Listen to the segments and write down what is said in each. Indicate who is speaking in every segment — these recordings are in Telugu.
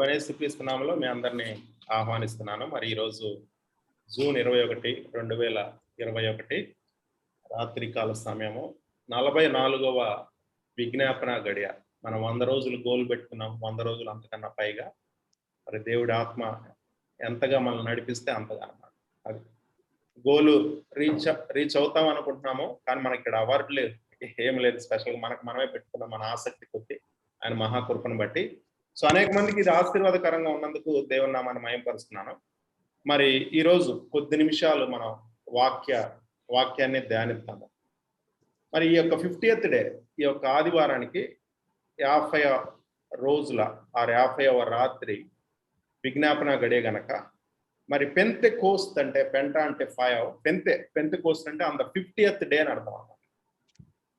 Speaker 1: యేసుక్రీస్తు నామములో మీ అందరినీ ఆహ్వానిస్తున్నాను. మరి ఈరోజు జూన్ 21, 2021 రాత్రికాల సమయము 44వ విజ్ఞాపన గడియ. మనం 100 రోజులు గోల్ పెట్టుకున్నాం. 100 రోజులు అంతకన్నా పైగా. మరి దేవుడి ఆత్మ ఎంతగా మనల్ని నడిపిస్తే అంతగా అన్నమాట. అది గోలు రీచ్ అవుతాం అనుకుంటున్నాము, కానీ మనకి ఇక్కడ అవార్డు లేదు, ఏం లేదు స్పెషల్గా. మనమే పెట్టుకున్నాం మన ఆసక్తి కొద్ది, ఆయన మహాకృపను బట్టి. సో అనేక మందికి ఇది ఆశీర్వాదకరంగా ఉన్నందుకు దేవుని నామాన్ని మహిమపరుస్తున్నాను. మరి ఈరోజు కొద్ది నిమిషాలు మనం వాక్యాన్ని ధ్యానిద్దాము. మరి ఈ యొక్క 50th డే, ఈ యొక్క ఆదివారానికి 50 రోజుల 50వ రాత్రి విజ్ఞాపన గడియ గనక, మరి పెంతెకోస్త్ అంటే పెంట అంటే 5, పెంతెకోస్త్ అంటే ఆన్ ద 50th డే అని అర్థం అన్నమాట.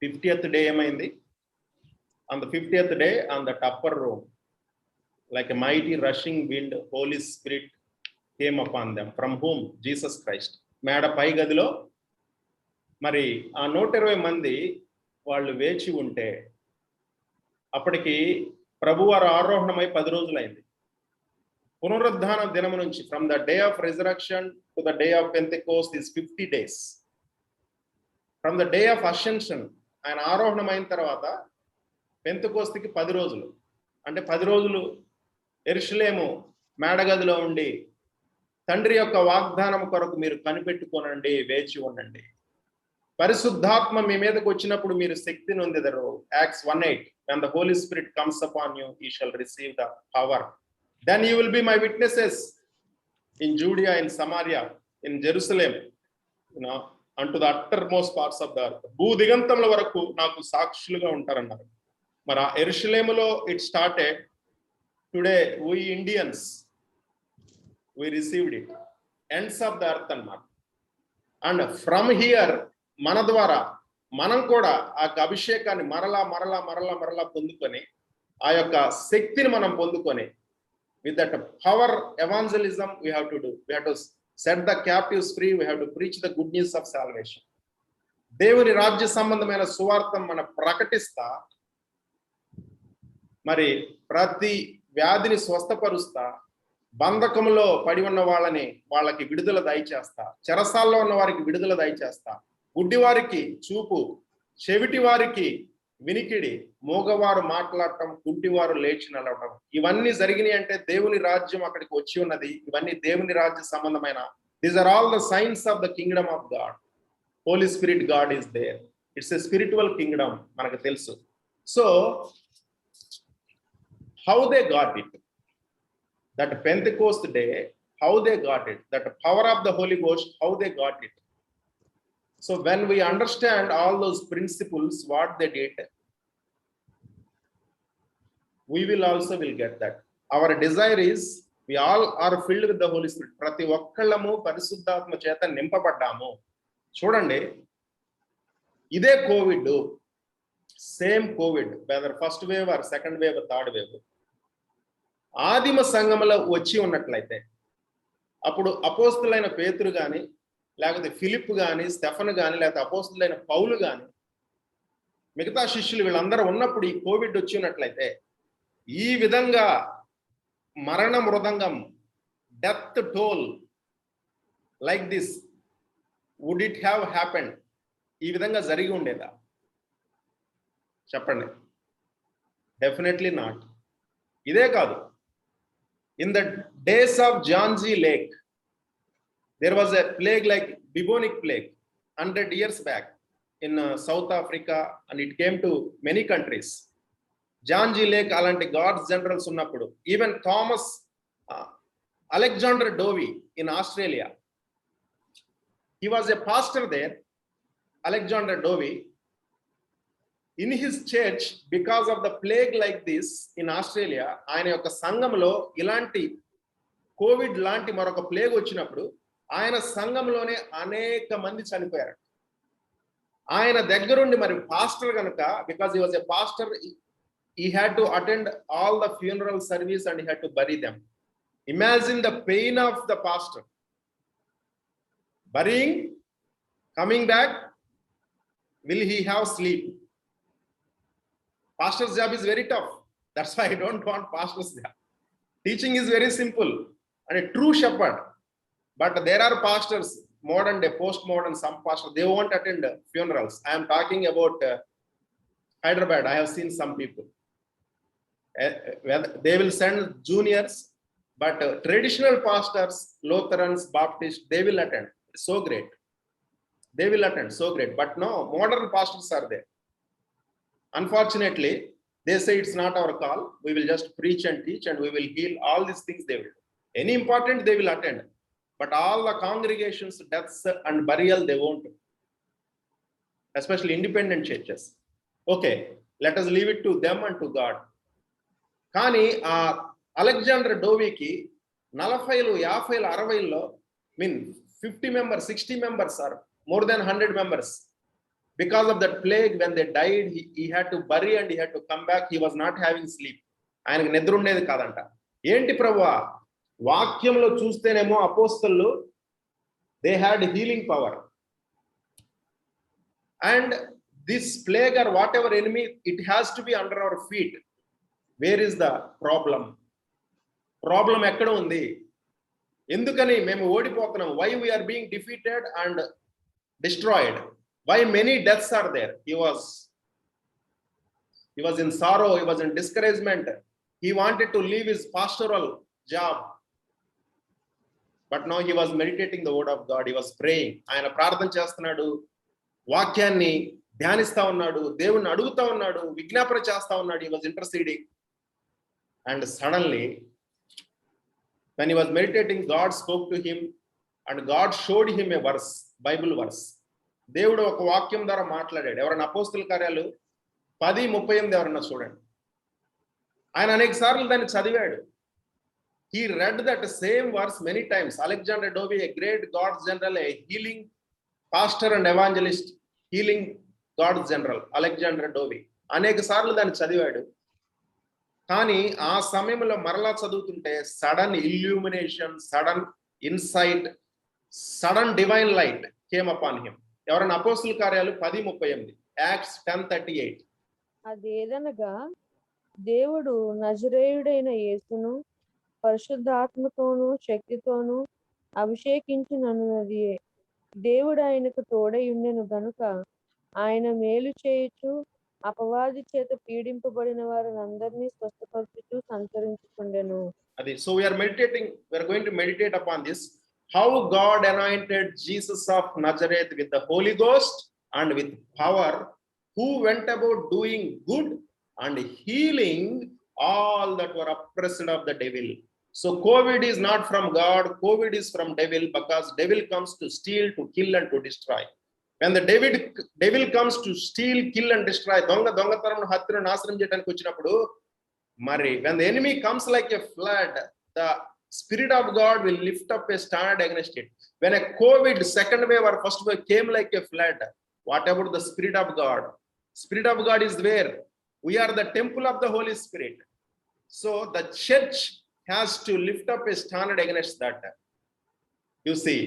Speaker 1: 50th డే ఏమైంది? On the 50th day on that upper room like a mighty rushing wind, Holy Spirit came upon them, from whom Jesus Christ. మేడ పై గదిలో మరి ఆ 120 మంది వాళ్ళు వేచి ఉంటే అప్పటికి ప్రభువారు ఆరోహణమై 10 రోజులైంది. పునరుద్ధాన దినము నుంచి, from the day of resurrection to the day of Pentecost is 50 days. From the day of ascension, ఆయన ఆరోహణమైన తర్వాత పెంతెకోస్తుకి 10 రోజులు. అంటే 10 రోజులు యెరూషలేము మేడగదిలో ఉండి తండ్రి యొక్క వాగ్దానం కొరకు మీరు కనిపెట్టుకోనండి, వేచి ఉండండి. పరిశుద్ధాత్మ మీ మీదకి వచ్చినప్పుడు మీరు శక్తి నొందెదరు. Acts 1:8, when the Holy Spirit comes upon you, you shall receive the power. Then you will be my witnesses in Judea, in Samaria, in Jerusalem, unto the uttermost parts of the earth. భూ దిగంతముల వరకు నాకు సాక్షులుగా ఉంటారన్నారు. మరి ఆ యెరూషలేములో it started. Today we Indians, we received it, ends of the earth అన్నమాట. అండ్ ఫ్రమ్ హియర్ మన ద్వారా మనం కూడా ఆ అభిషేకాన్ని మరలా పొందుకొని, ఆ యొక్క శక్తిని మనం పొందుకొని, with that power evangelism we have to do. We have to set the captives free. We have to preach the good news of salvation. దేవుని రాజ్య సంబంధమైన సువార్తను మనం ప్రకటిస్తా, మరి ప్రతి వ్యాధిని స్వస్థపరుస్తా, బంధకంలో పడి ఉన్న వాళ్ళకి విడుదల దయచేస్తా, చెరసాల్లో ఉన్న వారికి విడుదల దయచేస్తా, గుడ్డి వారికి చూపు, చెవిటి వారికి వినికిడి, మూగవారు మాట్లాడటం, కుంటివారు లేచి నడవటం, ఇవన్నీ జరిగినాయి అంటే దేవుని రాజ్యం అక్కడికి వచ్చి ఉన్నది. ఇవన్నీ దేవుని రాజ్య సంబంధమైన, these are all the signs of the kingdom of God. Holy spirit God is there. It's a spiritual kingdom, మనకు తెలుసు. So how they got it, that Pentecost day, how they got it, that power of the Holy Ghost, how they got it. So when we understand all those principles, what they did, we will get that. Our desire is, we all are filled with the Holy Spirit. ప్రతి ఒక్కళ్ళము పరిశుద్ధాత్మ చేత నింపబడ్డాము. చూడండి, ఇదే Covid, same Covid, whether first wave or second wave, third wave, ఆదిమ సంఘములో వచ్చి ఉన్నట్లయితే, అప్పుడు అపోస్తులైన పేతురు కానీ, లేకపోతే ఫిలిప్ కానీ, స్టెఫన్ కానీ, లేకపోతే అపోస్తులైన పౌలు కానీ, మిగతా శిష్యులు వీళ్ళందరూ ఉన్నప్పుడు ఈ కోవిడ్ వచ్చి ఉన్నట్లయితే, ఈ విధంగా మరణ మృదంగం, death toll like this, would it have happened? ఈ విధంగా జరిగి ఉండేదా? చెప్పండి. Definitely not. ఇదే కాదు, in the days of Janji Lake, there was a plague like bubonic plague 100 years back in South Africa, and it came to many countries. Janji Lake alanti God's generals ఉన్నప్పుడు, even Thomas Alexander Dowie in Australia, he was a pastor there. Alexander Dowie, in his church, because of the plague like this in Australia, ఆయన యొక్క సంఘంలో ఇలాంటి కోవిడ్ లాంటి మరొక ప్లేగ్ వచ్చినప్పుడు ఆయన సంఘంలోనే అనేక మంది చనిపోయారు. ఆయన దగ్గరుండి, మరి పాస్టర్ కనుక, because he was a pastor, he had to attend all the funeral service and he had to bury them. Imagine the pain of the pastor, burying, coming back, will he have sleep? Pastor's job is very tough. That's why I don't want pastor's job. Teaching is very simple and a true shepherd. But there are pastors, modern day, postmodern, some pastors, they won't attend funerals. I am talking about Hyderabad. I have seen some people. They will send juniors, but traditional pastors, Lutherans, Baptists, they will attend. So great. They will attend. So great. But no, modern pastors are there. Unfortunately, they say it's not our call. We will just preach and teach and we will heal. All these things they will do. Any important, they will attend. But all the congregations, deaths and burial, they won't. Especially independent churches. Okay, let us leave it to them and to God. కానీ ఆ Alexander డోవీకి 40లు 50లు 60ల్లో mean 50 members 60 members are more than 100 members because of that plague. When they died, he had to bury and he had to come back. He was not having sleep. ఆయనకు నిద్ర ఉండేది కాదంట. ఏంటి ప్రభువా, వాక్యంలో చూస్తేనేమో అపోస్తలు they had healing power, and this plague or whatever enemy, it has to be under our feet. Where is the problem? Problem ఎక్కడ ఉంది? ఎందుకని మేము ఓడిపోతున్నాం? Why we are being defeated and destroyed? Why many deaths are there? He was in sorrow, he was in discouragement, he wanted to leave his pastoral job, but now he was meditating the word of God. He was praying. ఆయన ప్రార్థన చేస్తున్నాడు, వాక్యాన్ని ధ్యానిస్తా ఉన్నాడు, దేవుణ్ణి అడుగుతా ఉన్నాడు, విజ్ఞాపన చేస్తా ఉన్నాడు. He was interceding. And suddenly, when he was meditating, God spoke to him and God showed him a verse, Bible verse. దేవుడు ఒక వాక్యం ద్వారా మాట్లాడాడు. ఎవరైనా అపోస్తల కార్యాలు 10:38 ఎవరన్నా చూడండి. ఆయన అనేక సార్లు దాన్ని చదివాడు. He read that same verse many times. Alexander Dowie, a great God's general, a healing pastor and evangelist, healing God's general, Alexander Dowie, అనేక సార్లు దాన్ని చదివాడు. కానీ ఆ సమయంలో మరలా చదువుతుంటే sudden illumination, sudden insight, sudden divine light came upon him. ఎవరైనా అపోస్తల కార్యాలు 10:38, యాక్ట్స్ 10:38.
Speaker 2: అదేదనగా దేవుడు నజరేయుడైన యేసును పరిశుద్ధాత్మతోనూ శక్తితోనూ అభిషేకించునన్నది. దేవుడు ఆయనకు తోడై ఉండెను గనుక ఆయన మేలు చేయుచు అపవాది చేత పీడింపబడిన వారందరినీ స్వస్థపరచుచు సంచరించుకుండెను.
Speaker 1: అది. So we are going to meditate upon this, how God anointed Jesus of Nazareth with the Holy Ghost and with power, who went about doing good and healing all that were oppressed of the devil. So COVID is not from God, COVID is from devil, because devil comes to steal, to kill and to destroy. When the devil comes to steal, kill and destroy, దొంగతనం హత్యను నాశనం చేయడానికి వచ్చినప్పుడు, మరి when the enemy comes like a flood, the Spirit of God will lift up a standard against it. When a COVID second wave or first wave came like a flood, what about the Spirit of God? Spirit of God is where? We are the temple of the Holy Spirit. So the church has to lift up a standard against that. You see,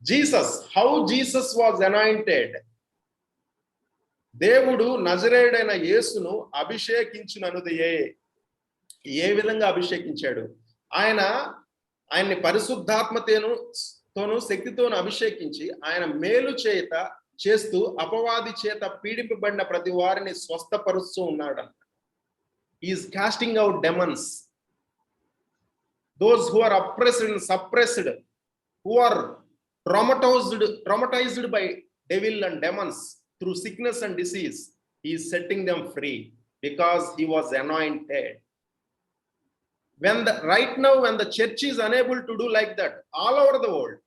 Speaker 1: Jesus, how Jesus was anointed. దేవుడు నజరేయుడైన యేసును అభిషేకించుననుది ఏ విధంగా అభిషేకించాడు? ఆయన్ని పరిశుద్ధాత్మతోనూ శక్తితోనూ అభిషేకించి ఆయన మేలు చేస్తూ అపవాది చేత పీడింపబడిన ప్రతి వారిని స్వస్థపరుస్తూ ఉన్నాడు. He is casting out demons, those who are oppressed and suppressed, who are traumatized by devil and demons through sickness and disease. He is setting them free because he was anointed. Right now, when the church is unable to do like that, all over the world,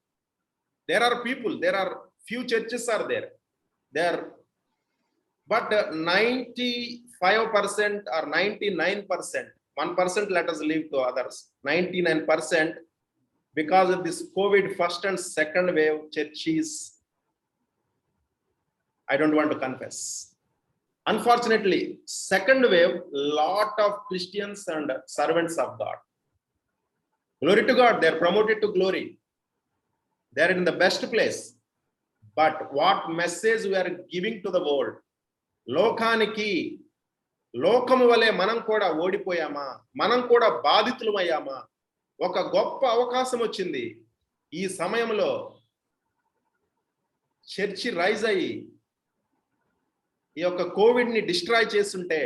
Speaker 1: there are people, there are few churches are there, but 95% or 99%, 1% let us leave to others, 99%, because of this COVID first and second wave, churches, I don't want to confess. Unfortunately, second wave, lot of Christians and servants of God. Glory to God, they are promoted to glory. They are in the best place. But what message we are giving to the world? లోకానికి లోకము వలె మనం కూడా ఓడిపోయామా? మనం కూడా బాధితులమయ్యామా? ఒక గొప్ప అవకాశం వచ్చింది. ఈ సమయంలో చర్చి రైజ్ అయ్యి ఈ యొక్క కోవిడ్ని డిస్ట్రాయ్ చేస్తుంటే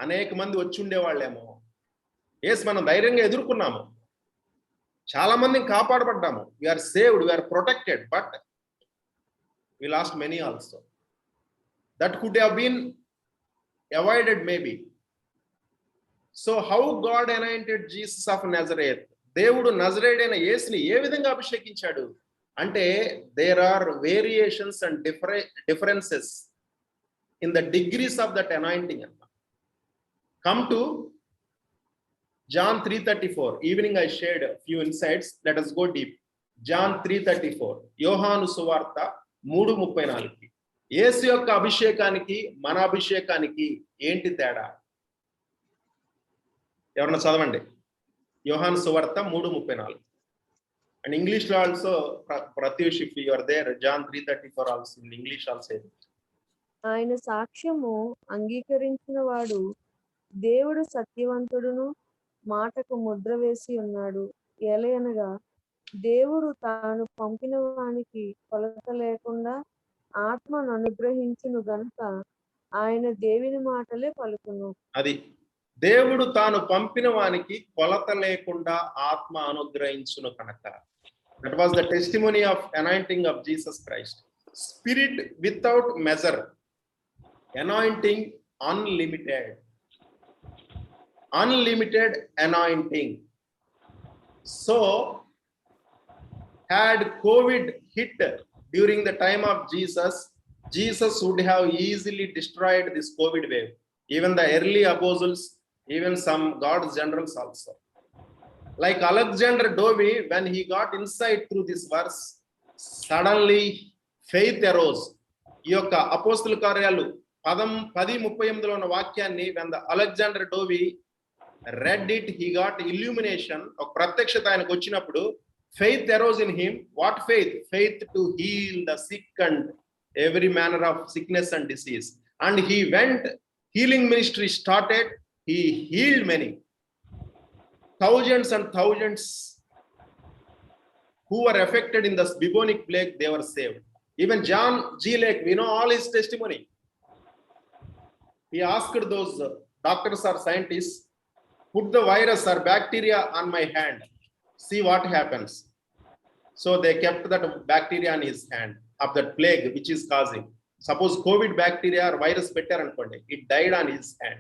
Speaker 1: అనేక మంది వచ్చి ఉండేవాళ్ళేమో. మనం ధైర్యంగా ఎదుర్కొన్నాము, చాలా మందిని కాపాడబడ్డాము. We are saved, we are protected, but we lost many also. That could have been avoided maybe. So how God anointed Jesus of Nazareth? దేవుడు నజరేయుడైన యేసుని ఏ విధంగా అభిషేకించాడు అంటే, there are variations and differences in the degrees of that anointing. Come to John 3:34. Evening I shared a few insights. Let us go deep. John 3:34. యోహాను సువార్త 3:34. యేసు యొక్క అభిషేకానికి మన అభిషేకానికి ఏంటి తేడా? ఎవరన్నా చదవండి. యోహాను సువార్త 3:34. అండ్ ఇంగ్లీష్ లో also Pratyush, if you are there, John 3:34 also in English also.
Speaker 2: ఆయన సాక్ష్యము అంగీకరించిన వాడు దేవుడు సత్యవంతుడును మాటకు ముద్ర వేసి ఉన్నాడు. ఎలయనగా దేవుడు తాను పంపిన వానికి కొలత లేకుండా ఆత్మను అనుగ్రహించును గనుక ఆయన దేవుని మాటలే పలుకును.
Speaker 1: అది దేవుడు తాను పంపిన వానికి కొలత లేకుండా ఆత్మ అనుగ్రహించును కనుక. That was the testimony of anointing of Jesus Christ. Spirit without measure, anointing unlimited. Unlimited anointing. So had COVID hit during the time of Jesus, Jesus would have easily destroyed this COVID wave. Even the early apostles, even some God's generals also. Like Alexander Dowie, when he got insight through this verse, suddenly faith arose. ఈ యొక్క అపోస్తల కార్యాలు 10:38 ఉన్న వాక్యాన్ని when the Alexander Dowie read it, he got illumination. ఒక ప్రత్యక్షత ఆయనకు వచ్చినప్పుడు faith arose in him. What faith? Faith to heal the sick and every manner of sickness and disease. And he went, healing ministry started. He healed many. Thousands and thousands who were affected in the bubonic plague, they were saved. Even John G. Lake, we know all his testimony. He asked those doctors or scientists, put the virus or bacteria on my hand, see what happens. So they kept that bacteria on his hand of that plague which is causing. Suppose COVID bacteria or virus better ankondi, it died on his hand.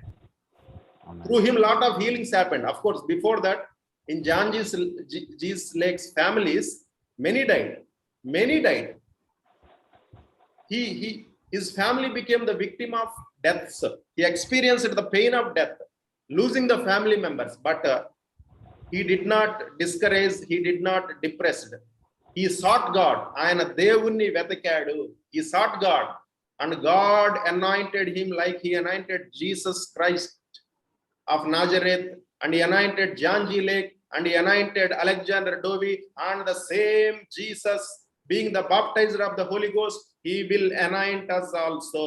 Speaker 1: Through him lot of healings happened. Of course, before that in John G. Lake's families, many died. His family became the victim of deaths. He experienced the pain of death, losing the family members, but he did not discourage, he did not depressed. He sought God. Ayana devunni vetakadu. He sought God, and God anointed him like he anointed Jesus Christ of Nazareth, and he anointed John G. Lake, and he anointed Alexander Dowie, and the same Jesus, being the baptizer of the Holy Ghost, he will anoint us also.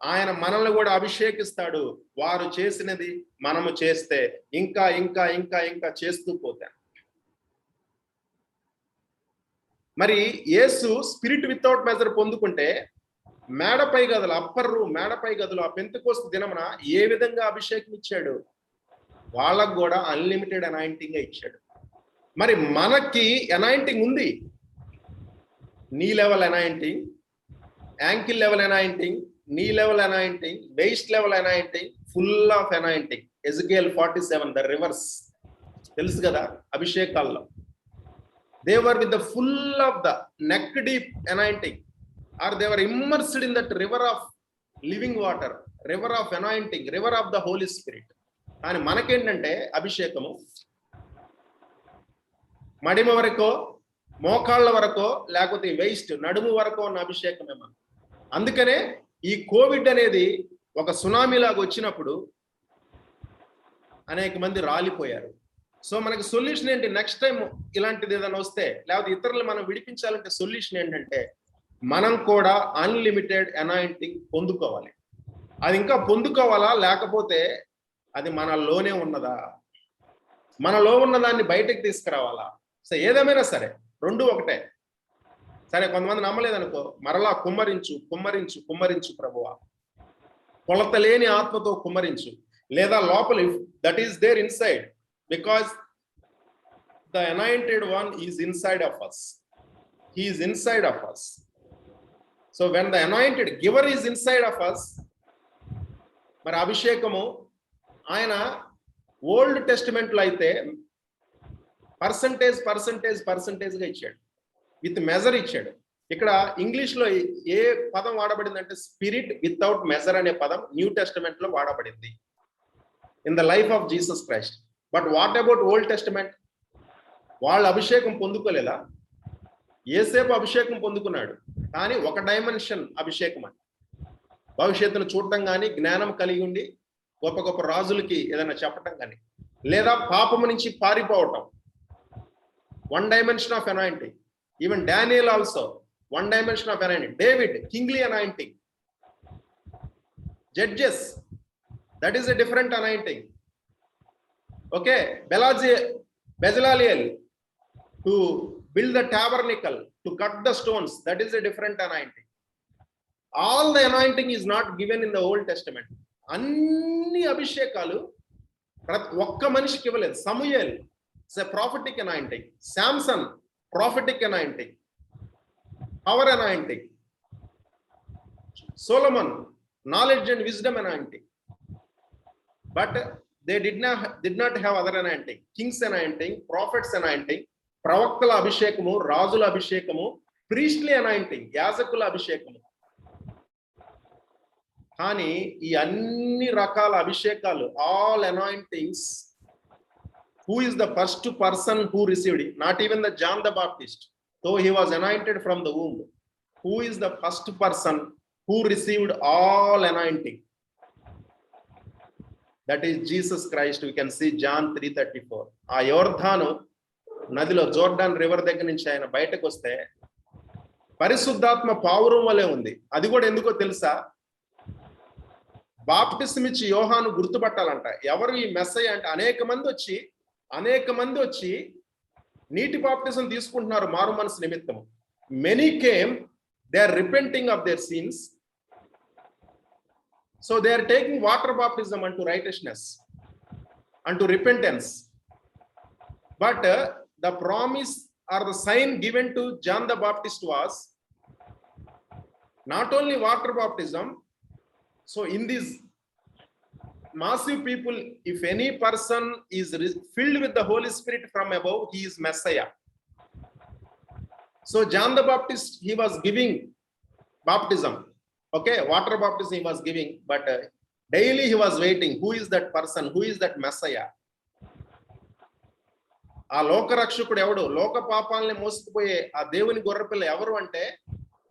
Speaker 1: ఆయన మనల్ని కూడా అభిషేకిస్తాడు. వారు చేసినది మనము చేస్తే ఇంకా ఇంకా ఇంకా ఇంకా చేస్తూ పోతాం. మరి యేసు స్పిరిట్ వితౌట్ మెజర్ పొందుకుంటే మేడపై గదులు, అప్పర్ రూమ్ మేడపై గదులు ఆ పెంతెకోస్తు దినమున ఏ విధంగా అభిషేకం ఇచ్చాడు? వాళ్ళకు కూడా అన్లిమిటెడ్ అనాయింటింగ్ ఇచ్చాడు. మరి మనకి అనాయింటింగ్ ఉంది. నీ level anointing, ankle level anointing, knee level anointing, waist level anointing, full of anointing. Ezekiel 47, the rivers, తెలుసు కదా అభిషేకాల్లో. They were with the full of the neck deep anointing, or they were immersed in that river of living water, river of anointing, river of the Holy Spirit. కానీ మనకేంటంటే అభిషేకము మడిమ వరకో, మోకాళ్ళ వరకో, లేకపోతే వేస్ట్ నడుము వరకో ఉన్న అభిషేకమేమో. అందుకనే ఈ కోవిడ్ అనేది ఒక సునామీ లాగా వచ్చినప్పుడు అనేక మంది రాలిపోయారు. సో మనకి సొల్యూషన్ ఏంటి? నెక్స్ట్ టైం ఇలాంటిది ఏదైనా వస్తే, లేకపోతే ఇతరులు మనం విడిపించాలంటే సొల్యూషన్ ఏంటంటే మనం కూడా అన్లిమిటెడ్ అనాయింటింగ్ పొందుకోవాలి. అది ఇంకా పొందుకోవాలా, లేకపోతే అది మనలోనే ఉన్నదా? మనలో ఉన్నదాన్ని బయటకు తీసుకురావాలా? సో ఏదేమైనా సరే రెండు ఒకటే. సరే, కొంతమంది నమ్మలేదనుకో, మరలా కుమ్మరించు కుమ్మరించు కుమ్మరించు ప్రభువా, కొలత లేని ఆత్మతో కుమ్మరించు. లేదా లోపల that is there inside, because the anointed one is inside of us. He is inside of us. So when the anointed giver is inside of us, మరి అభిషేకము ఆయన ఓల్డ్ టెస్టిమెంట్ లో అయితే పర్సంటేజ్గా ఇచ్చాడు, విత్ మెజర్ ఇచ్చాడు. ఇక్కడ ఇంగ్లీష్ లో ఏ పదం వాడబడింది అంటే స్పిరిట్ వితౌట్ మెజర్ అనే పదం న్యూ టెస్టిమెంట్ లో వాడబడింది in the life of Jesus Christ. But what about Old Testament? వాళ్ళ అభిషేకం పొందుకోలేదా? ఏసేపు అభిషేకం పొందుకున్నాడు, కానీ ఒక డైమెన్షన్ అభిషేకం అని, భవిష్యత్తును చూడటం కానీ, జ్ఞానం కలిగి ఉండి గొప్ప గొప్ప రాజులకి ఏదైనా చెప్పటం కానీ, లేదా పాపము నుంచి పారిపోవటం, one dimension of anointing. Even Daniel also one dimension of anointing. David kingly anointing. Judges, that is a different anointing. Okay, Bezalel to build the tabernacle, to cut the stones, that is a different anointing. All the anointing is not given in the Old Testament. అన్ని అభిషేకాలు ఒక్క మనిషికి ఇవ్వలేదు. Samuel it's a prophetic anointing. Samson prophetic anointing, power anointing. Solomon knowledge and wisdom anointing. But they did not have other anointing. Kings anointing, prophets anointing, ప్రవక్తల అభిషేకము, రాజుల అభిషేకము, ప్రీస్ట్లీ అనాయింటింగ్, యాజకుల అభిషేకము. కానీ ఈ అన్ని రకాల అభిషేకాలు, all anointings, who is the first person who received it? Not even the John the Baptist, though he was anointed from the womb. Who is the first person who received all anointing? That is Jesus Christ. We can see John 3:34. ఆ యోర్దాను నదిలో, జోర్డాన్ రివర్ దగ్గర నుంచి ఆయన బయటకు వస్తే పరిశుద్ధాత్మ పావురం వలె ఉంది. అది కూడా ఎందుకో తెలుసా? బాప్టిజం ఇచ్చి యోహాను గుర్తుపట్టాలంట, ఎవరు ఈ మెస్సయ్య అంటే. అనేక మంది వచ్చి నీటి బాప్టిజం తీసుకుంటున్నారు మారు మనసు నిమిత్తము. Many came, they are repenting of their sins, so they are taking water baptism అంటూ రైటెస్నెస్, అంటూ repentance. But the promise or the sign given to John the Baptist was not only water baptism. So in these massive people, if any person is filled with the Holy Spirit from above, he is Messiah. So John the Baptist, he was giving baptism, okay, water baptism he was giving, but daily he was waiting, who is that person, who is that Messiah? ఆ లోకరక్షకుడు ఎవడు, లోక పాపాలని మోసుకుపోయే ఆ దేవుని గొర్రెపిల్ల ఎవరు అంటే,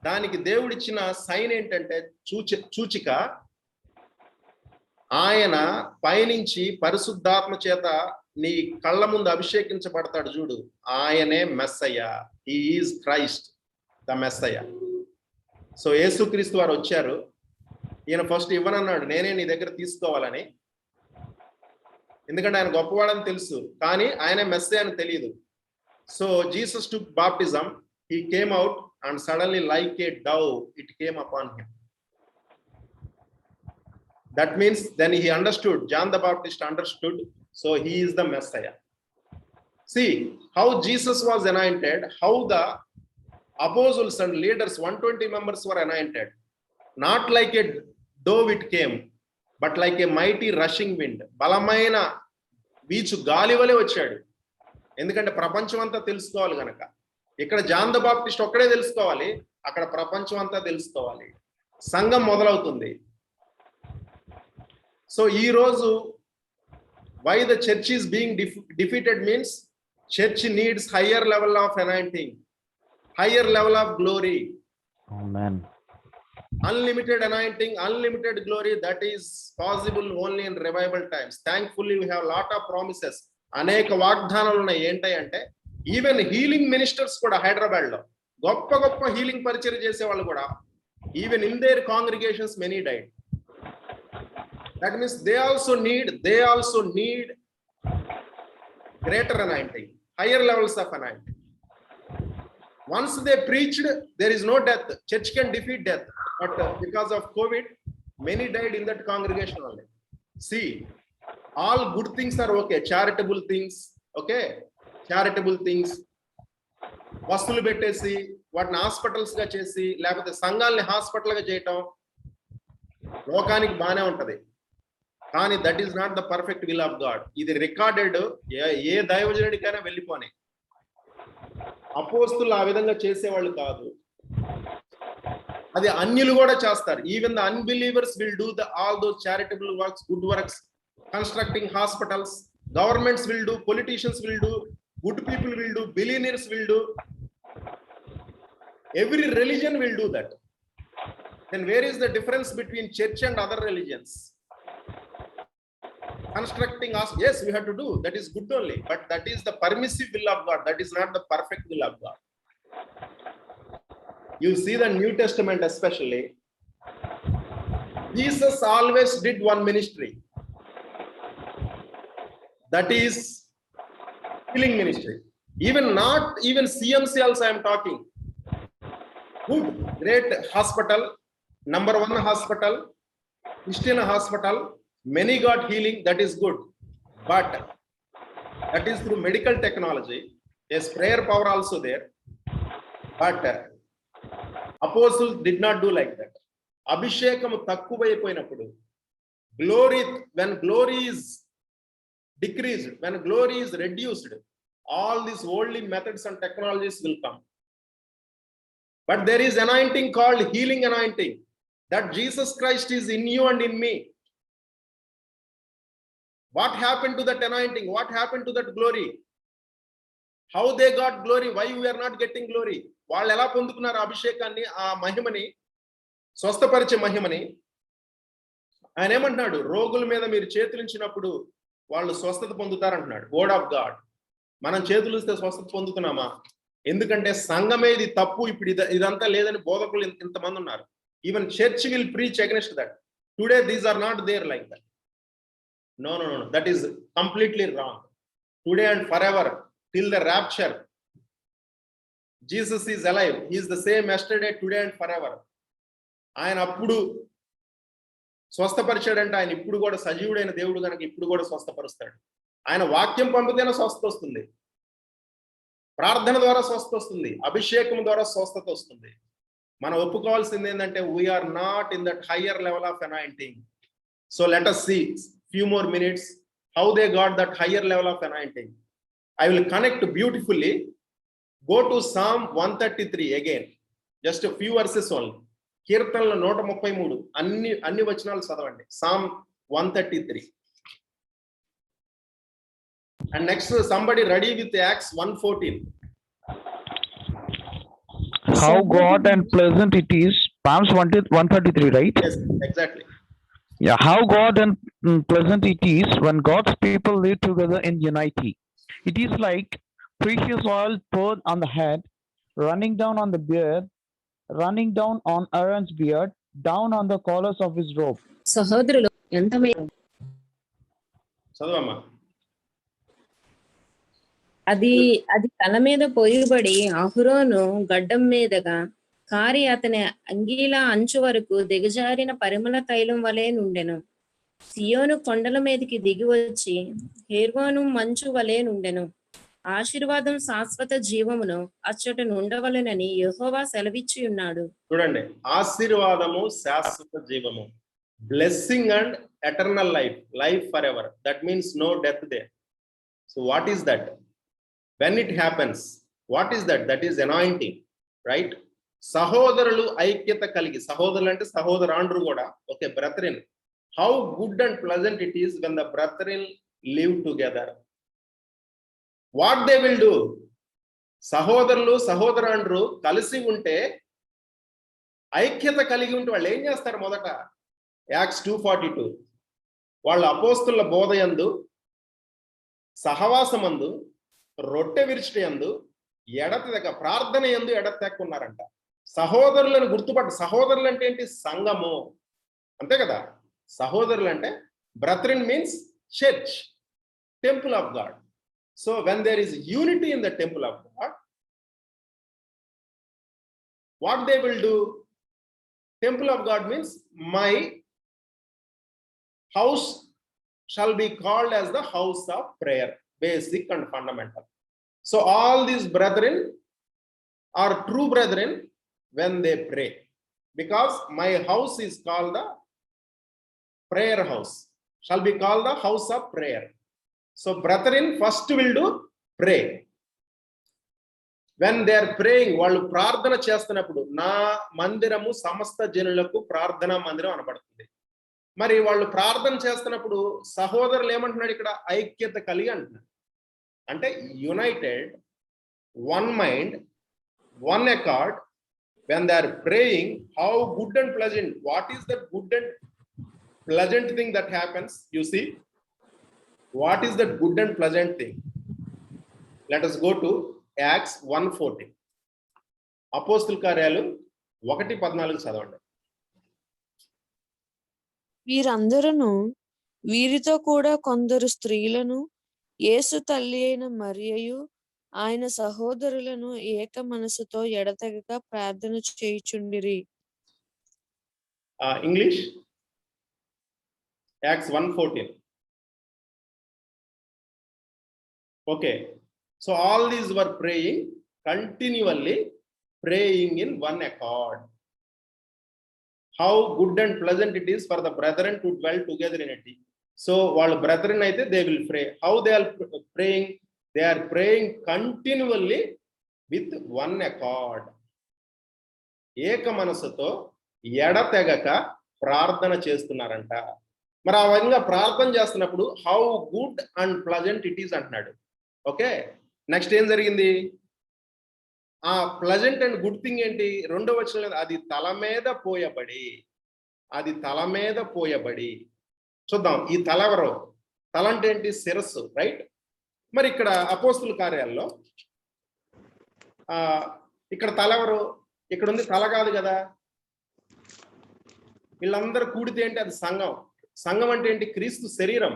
Speaker 1: దానికి దేవుడిచ్చిన సైన్ ఏంటంటే, సూచిక, ఆయన పైనుంచి పరిశుద్ధాత్మ చేత నీ కళ్ళ ముందు అభిషేకించబడతాడు చూడు, ఆయనే Messiah. He is Christ the Messiah. So యేసుక్రీస్తు వారు వచ్చారు. ఈయన ఫస్ట్ ఇవ్వనన్నాడు, నేనే నీ దగ్గర తీసుకోవాలని. ఎందుకంటే ఆయన గొప్పవాడని తెలుసు, కానీ ఆయన మెస్సే అని తెలియదు. So Jesus took baptism, he came out and suddenly like a dove it came upon him. That means then he understood, John the Baptist understood, so he is the Messiah. See how Jesus was anointed, how the apostles and leaders, 120 members were anointed. Not like a dove it came, but like A mighty rushing wind. బలమైన వీచు గాలి వలె వచ్చాడు. ఎందుకంటే ప్రపంచం అంతా తెలుసుకోవాలి గనక. ఇక్కడ జాన్ ద బాప్టిస్ట్ ఒక్కడే తెలుసుకోవాలి, అక్కడ ప్రపంచం అంతా తెలుసుకోవాలి. సంఘం మొదలవుతుంది. సో ఈ రోజు why the church is being defeated means church needs higher level of anointing, higher level of glory.
Speaker 3: Amen.
Speaker 1: Unlimited anointing, unlimited glory, that is possible only in revival times. Thankfully we have lot of promises. Aneka vaagdanalu unnai enti ante even healing ministers kuda Hyderabad lo goppa healing parichaya chese vallu kuda even in their congregations many died. That means they also need greater anointing, higher levels of anointing. Once they preached, there is no death. Church can defeat death, but because of COVID, many died in that congregation only. See, all good things are okay. Charitable things, okay, charitable things. వస్తువులు పెట్టేసి వాటిని హాస్పిటల్స్ గా చేసి లేకపోతే సంఘాలని హాస్పిటల్ గా చేయటం లోకానికి బానే ఉంటది. కానీ that is not the perfect will of God. ఇది రికార్డెడ్, ఏ దైవజనుడికైనా వెళ్ళిపోని. అపోస్తులు ఆ విధంగా చేసేవాళ్ళు కాదు. అది అన్యులు కూడా చేస్తారు. Even the unbelievers will do all those charitable works, good works, constructing hospitals. Governments will do, politicians will do, good people will do, billionaires will do, every religion will do that. Then where is the difference between church and other religions? Constructing us, yes, we have to do, that is good only, but that is the permissive will of God, that is not the perfect will of God. You see the New Testament especially, Jesus always did one ministry, that is healing ministry. Not even CMC also I am talking. Good, great hospital, number 1 hospital, Christian hospital, many got healing, that is good. But that is through medical technology. Yes, prayer power also there. But apostles did not do like that. Abhishekam takkuvaipoyinappudu, glory, when glory is decreased, when glory is reduced, all these worldly methods and technologies will come. But there is anointing called healing anointing, that Jesus Christ is in you and in me. What happened to that anointing? What happened to that glory? How they got glory? Why we are not getting glory? వాళ్ళు ఎలా పొందుకున్నారు అభిషేకాన్ని, ఆ మహిమని, స్వస్థపరిచే మహిమని? ఆయన ఏమంటున్నాడు? రోగుల మీద మీరు చేతులుంచినప్పుడు వాళ్ళు స్వస్థత పొందుతారంటున్నాడు. Word of God. మనం చేతులు ఇస్తే స్వస్థత పొందుతున్నామా? ఎందుకంటే సంఘమే ఇది తప్పు, ఇప్పుడు ఇదంతా లేదని బోధకులు ఇంతమంది ఉన్నారు. Even church will preach against that. Today these are not there like that. No, that is completely wrong. Today and forever, till the rapture, Jesus is alive. He is the same yesterday, today and forever. ఆయన అప్పుడు స్వస్థపరిచాడంటే ఆయన ఇప్పుడు కూడా సజీవుడైన దేవుడు కనుక ఇప్పుడు కూడా స్వస్థపరుస్తాడు. ఆయన వాక్యం పంపితేనే స్వస్థత వస్తుంది, ప్రార్థన ద్వారా స్వస్థత వస్తుంది, అభిషేకం ద్వారా స్వస్థత వస్తుంది. మనం ఒప్పుకోవాల్సింది ఏంటంటే we are not in that higher level of anointing. So let us see few more minutes how they got that higher level of anointing. I will connect beautifully. Go to Psalm 133 again, just a few verses only. కీర్తనలు 133 అన్ని వచనాలు చదవండి. Psalm 133. And next, somebody ready with Acts 1:14.
Speaker 3: How God and pleasant it is. Psalms 133, right?
Speaker 1: Yes, exactly.
Speaker 3: Yeah, how God and pleasant it is when God's people live together in unity. It is like precious oil poured on the head, running down on the beard, running down on Aaron's beard, down on the collars of his robe.
Speaker 4: సహోదరులు ఎంత
Speaker 1: చదవమ్మా.
Speaker 4: అది తల మీద పోయబడి అహరోను గడ్డం మీదగా కారి అతని అంగీల అంచు వరకు దిగజారిన పరిమళ తైలం వలె నుండెను. సియోను కొండల మీదకి దిగి వచ్చి హెర్మోను మంచు వలె నుండెను. ఆశీర్వాదం శాశ్వత జీవమును అచ్చట నుండవలెనని యెహోవా సెలవిచ్చి ఉన్నాడు.
Speaker 1: చూడండి, ఆశీర్వాదము శాశ్వత జీవము, blessing and eternal life, life forever. That means no death there. So what is that? when it happens, what is that? That is anointing, right? సహోదరులు ఐక్యత కలిగి, సహోదరులు అంటే సహోదరాండ్రు కూడా, okay, brethren, how good and pleasant it is when the brethren live together. What they will do? సహోదరులు సహోదరాండ్రు కలిసి ఉంటే, ఐక్యత కలిగి ఉంటే వాళ్ళు ఏం చేస్తారు? మొదట యాక్ట్స్ 2:42, వాళ్ళ అపోస్తుల బోధయందు, సహవాసమందు, రొట్టె విరిచిట యందు, ఎడతెగక ప్రార్థన యందు ఎడతెక్కున్నారంట. సహోదరులను గుర్తుపట్టు. సహోదరులు అంటే ఏంటి? సంఘము, అంతే కదా. సహోదరులు అంటే Brethren means church, temple of God. So when there is unity in the temple of God, what they will do? Temple of God means my house shall be called as the house of prayer, basic and fundamental. So all these brethren are true brethren when they pray, because my house is called the prayer house, shall be called the house of prayer. So brethren first will do pray. When they are praying, వాళ్ళు ప్రార్థన చేస్తున్నప్పుడు నా మందిరము సమస్త జనులకు ప్రార్థనా మందిరం అనబడుతుంది. మరి వాళ్ళు ప్రార్థన చేస్తున్నప్పుడు సహోదరులు ఏమంటున్నాడు ఇక్కడ? ఐక్యత కలిగి అంటున్నాడు. అంటే United, one mind, one accord. When they are praying, how good and pleasant. What is that good and pleasant thing that happens? You see, what is that good and pleasant thing? Let us go to Acts 1:14. అపోస్తుల కార్యాలు 1:14 చదవండి.
Speaker 2: వీరందరూ వీరితో కూడా కొందరు స్త్రీలను, యేసు తల్లి అయిన మరియయు ఆయన సహోదరులను ఏక మనసుతో ఎడతెగక ప్రార్థన చేయుచుండిరి.
Speaker 1: English, Acts 1:14. Okay, so all these were praying, continually praying in one accord. How good and pleasant it is for the brethren to dwell together in unity. So while brethren aithe they will pray. How they are praying? They are praying continually with one accord. ఏక మనసుతో ఎడతెగక ప్రార్థన చేస్తున్నారంట. మరి ఆ విధంగా ప్రార్థన చేస్తున్నప్పుడు how good and pleasant it is అంటున్నాడు. ఓకే, నెక్స్ట్ ఏం జరిగింది? ఆ ప్లజెంట్ అండ్ గుడ్ థింగ్ ఏంటి? రెండో వచనంలో అది తల మీద పోయబడి, అది తల మీద పోయబడి. చూద్దాం, ఈ తల ఎవరు? తల అంటే ఏంటి? శిరస్సు, రైట్? మరి ఇక్కడ అపోస్తుల కార్యాల్లో ఇక్కడ తల ఎవరు? ఇక్కడ ఉంది తల కాదు కదా. వీళ్ళందరూ కూడితే ఏంటి? అది సంఘం. సంఘం అంటే ఏంటి? క్రీస్తు శరీరం.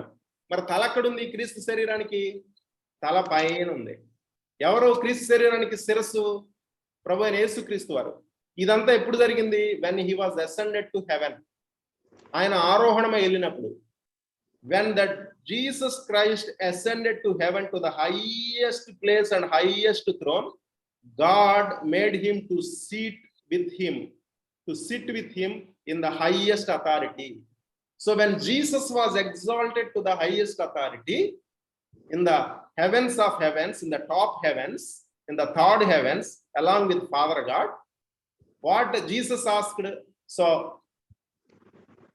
Speaker 1: మరి తల ఎక్కడుంది? క్రీస్తు శరీరానికి తల పైన ఉంది. ఎవరు క్రీస్తు శరీరానికి శిరస్సు? ప్రభు అయిన యేసుక్రీస్తు వారు. ఇదంతా ఎప్పుడు జరిగింది? When he was ascended to heaven. ఆయన ఆరోహణమై వెళ్ళినప్పుడు. When that Jesus Christ ascended to heaven, to the highest place and highest throne, God made him to sit with him in the highest authority. So when Jesus was exalted to the highest authority in the heavens of heavens, in the top heavens, in the third heavens, along with Father God, what Jesus asked? So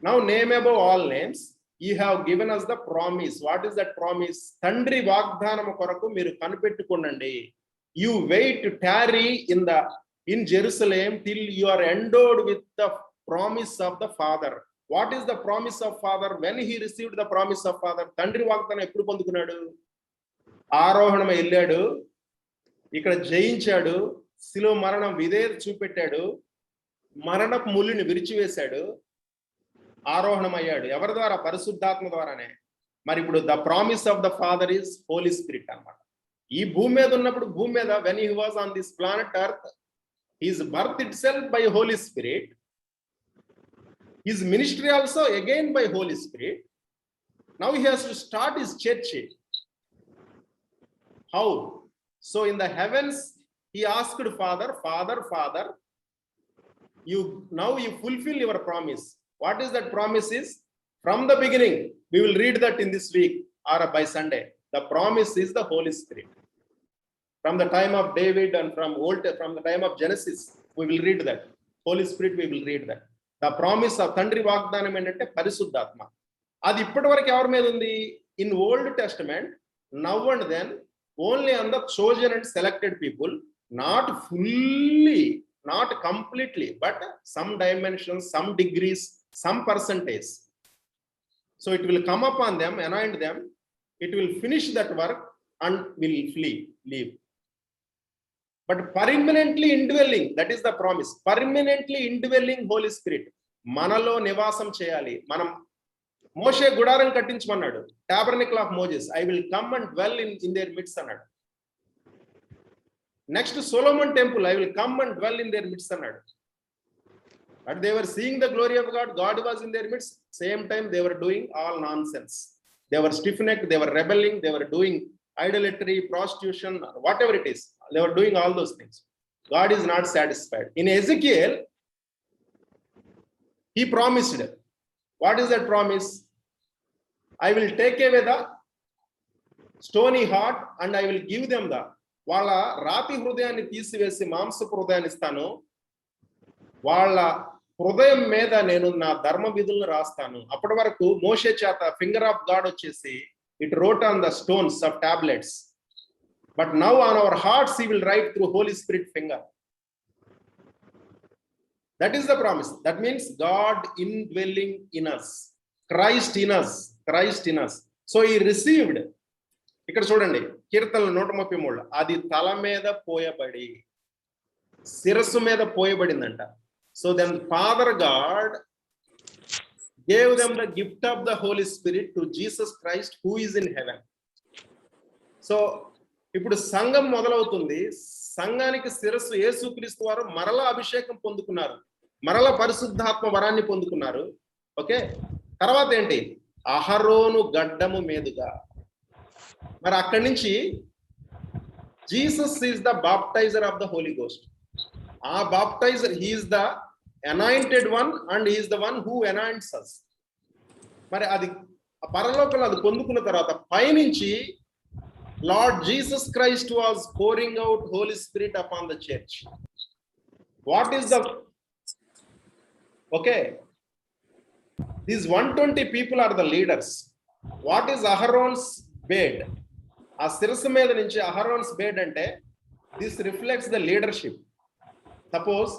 Speaker 1: now name above all names, you have given us the promise. What is that promise? Tandri vagdanam koraku meeru kanipeట్టుకోండి. You wait to tarry in Jerusalem till you are endowed with the promise of the Father. What is the promise of Father? When he received the promise of Father, తండ్రి వాగ్దానం ఎప్పుడు పొందుకున్నాడు? ఆరోహణం వెళ్ళాడు, ఇక్కడ జయించాడు, శిలువ మరణం విధేయత చూపెట్టాడు, మరణపు ముళ్ళుని విరిచివేశాడు, ఆరోహణం అయ్యాడు. ఎవరి ద్వారా? పరిశుద్ధాత్మ ద్వారానే. మరి ఇప్పుడు the promise of the father is holy spirit అన్నమాట. ఈ భూమి మీద ఉన్నప్పుడు, భూమి మీద when he was on this planet earth, his birth itself by holy spirit, his ministry also again by holy spirit. Now he has to start his church. How? So in the heavens he asked father, father, you fulfill your promise. What is that promise is? From the beginning, we will read that in this week or by Sunday. The promise is the Holy Spirit. From the time of David and from the time of Genesis, we will read that. Holy Spirit, we will read that. The promise of Tandri Vagdanam ఏంటంటే పరిశుద్ధాత్మ. అది ఇప్పటి వరకు ఎవరి మీద ఉంది? In Old Testament, now and then, only on the chosen and selected people, not fully, not completely, but some dimensions, some degrees, some percentage. So it will come upon them, anoint them, it will finish that work and will leave. But permanently indwelling, that is the promise. Permanently indwelling Holy Spirit. మనలో నివాసం చేయాలి. మనం మోషే గుడారం కట్టించమన్నాడు, tabernacle of Moses, I will come and dwell in their midst అన్నాడు. Next Solomon temple, I will come and dwell in their midst అన్నాడు. But they were seeing the glory of God. God was in their midst. Same time they were doing all nonsense. They were stiff-necked, they were rebelling, they were doing idolatry, prostitution, whatever it is. They were doing all those things. God is not satisfied. In Ezekiel, he promised. What is that promise? I will take away the stony heart and I will give them the వాళ్ళ రాతి హృదయాన్ని తీసివేసి మాంసపు హృదయాన్ని ఇస్తాను, వాళ్ళ హృదయం మీద నేను నా ధర్మ విధులను రాస్తాను. అప్పటి వరకు మోషే చేత ఫింగర్ ఆఫ్ గాడ్ వచ్చేసి it wrote on the stones of tablets, but now on our hearts he will write through holy spirit finger. That is the promise. That means God indwelling in us, Christ in us, Christ in us. So he received. ఇక్కడ చూడండి కీర్తనలు 133, అది తల మీద పోయబడి శిరస్సు మీద పోయబడిందంట. So then Father God gave them the gift of the Holy Spirit to Jesus Christ who is in heaven. So ఇప్పుడు సంఘం మొదలవుతుంది. సంఘానికి శిరస్సు యేసుక్రీస్తు వారు మరలా అభిషేకం పొందుకున్నారు, మరలా పరిశుద్ధాత్మ వరాన్ని పొందుకున్నారు. ఓకే, తర్వాత ఏంటి? అహరోను గడ్డము మీదుగా. మరి అక్కడి నుంచి Jesus is the baptizer of the Holy Ghost. ఆ baptizer, he is the anointed one and he is the one who anoints us. మరి అది పరలోకంలో అది పొందుకున్న తర్వాత పైనుంచి lord Jesus Christ was pouring out Holy Spirit upon the church. What is the okay, these 120 people are the leaders. What is Aharon's bed? ఆ శిరస్సు మీద నుంచి అహరోన్స్ బేడ్ అంటే this reflects the leadership. Suppose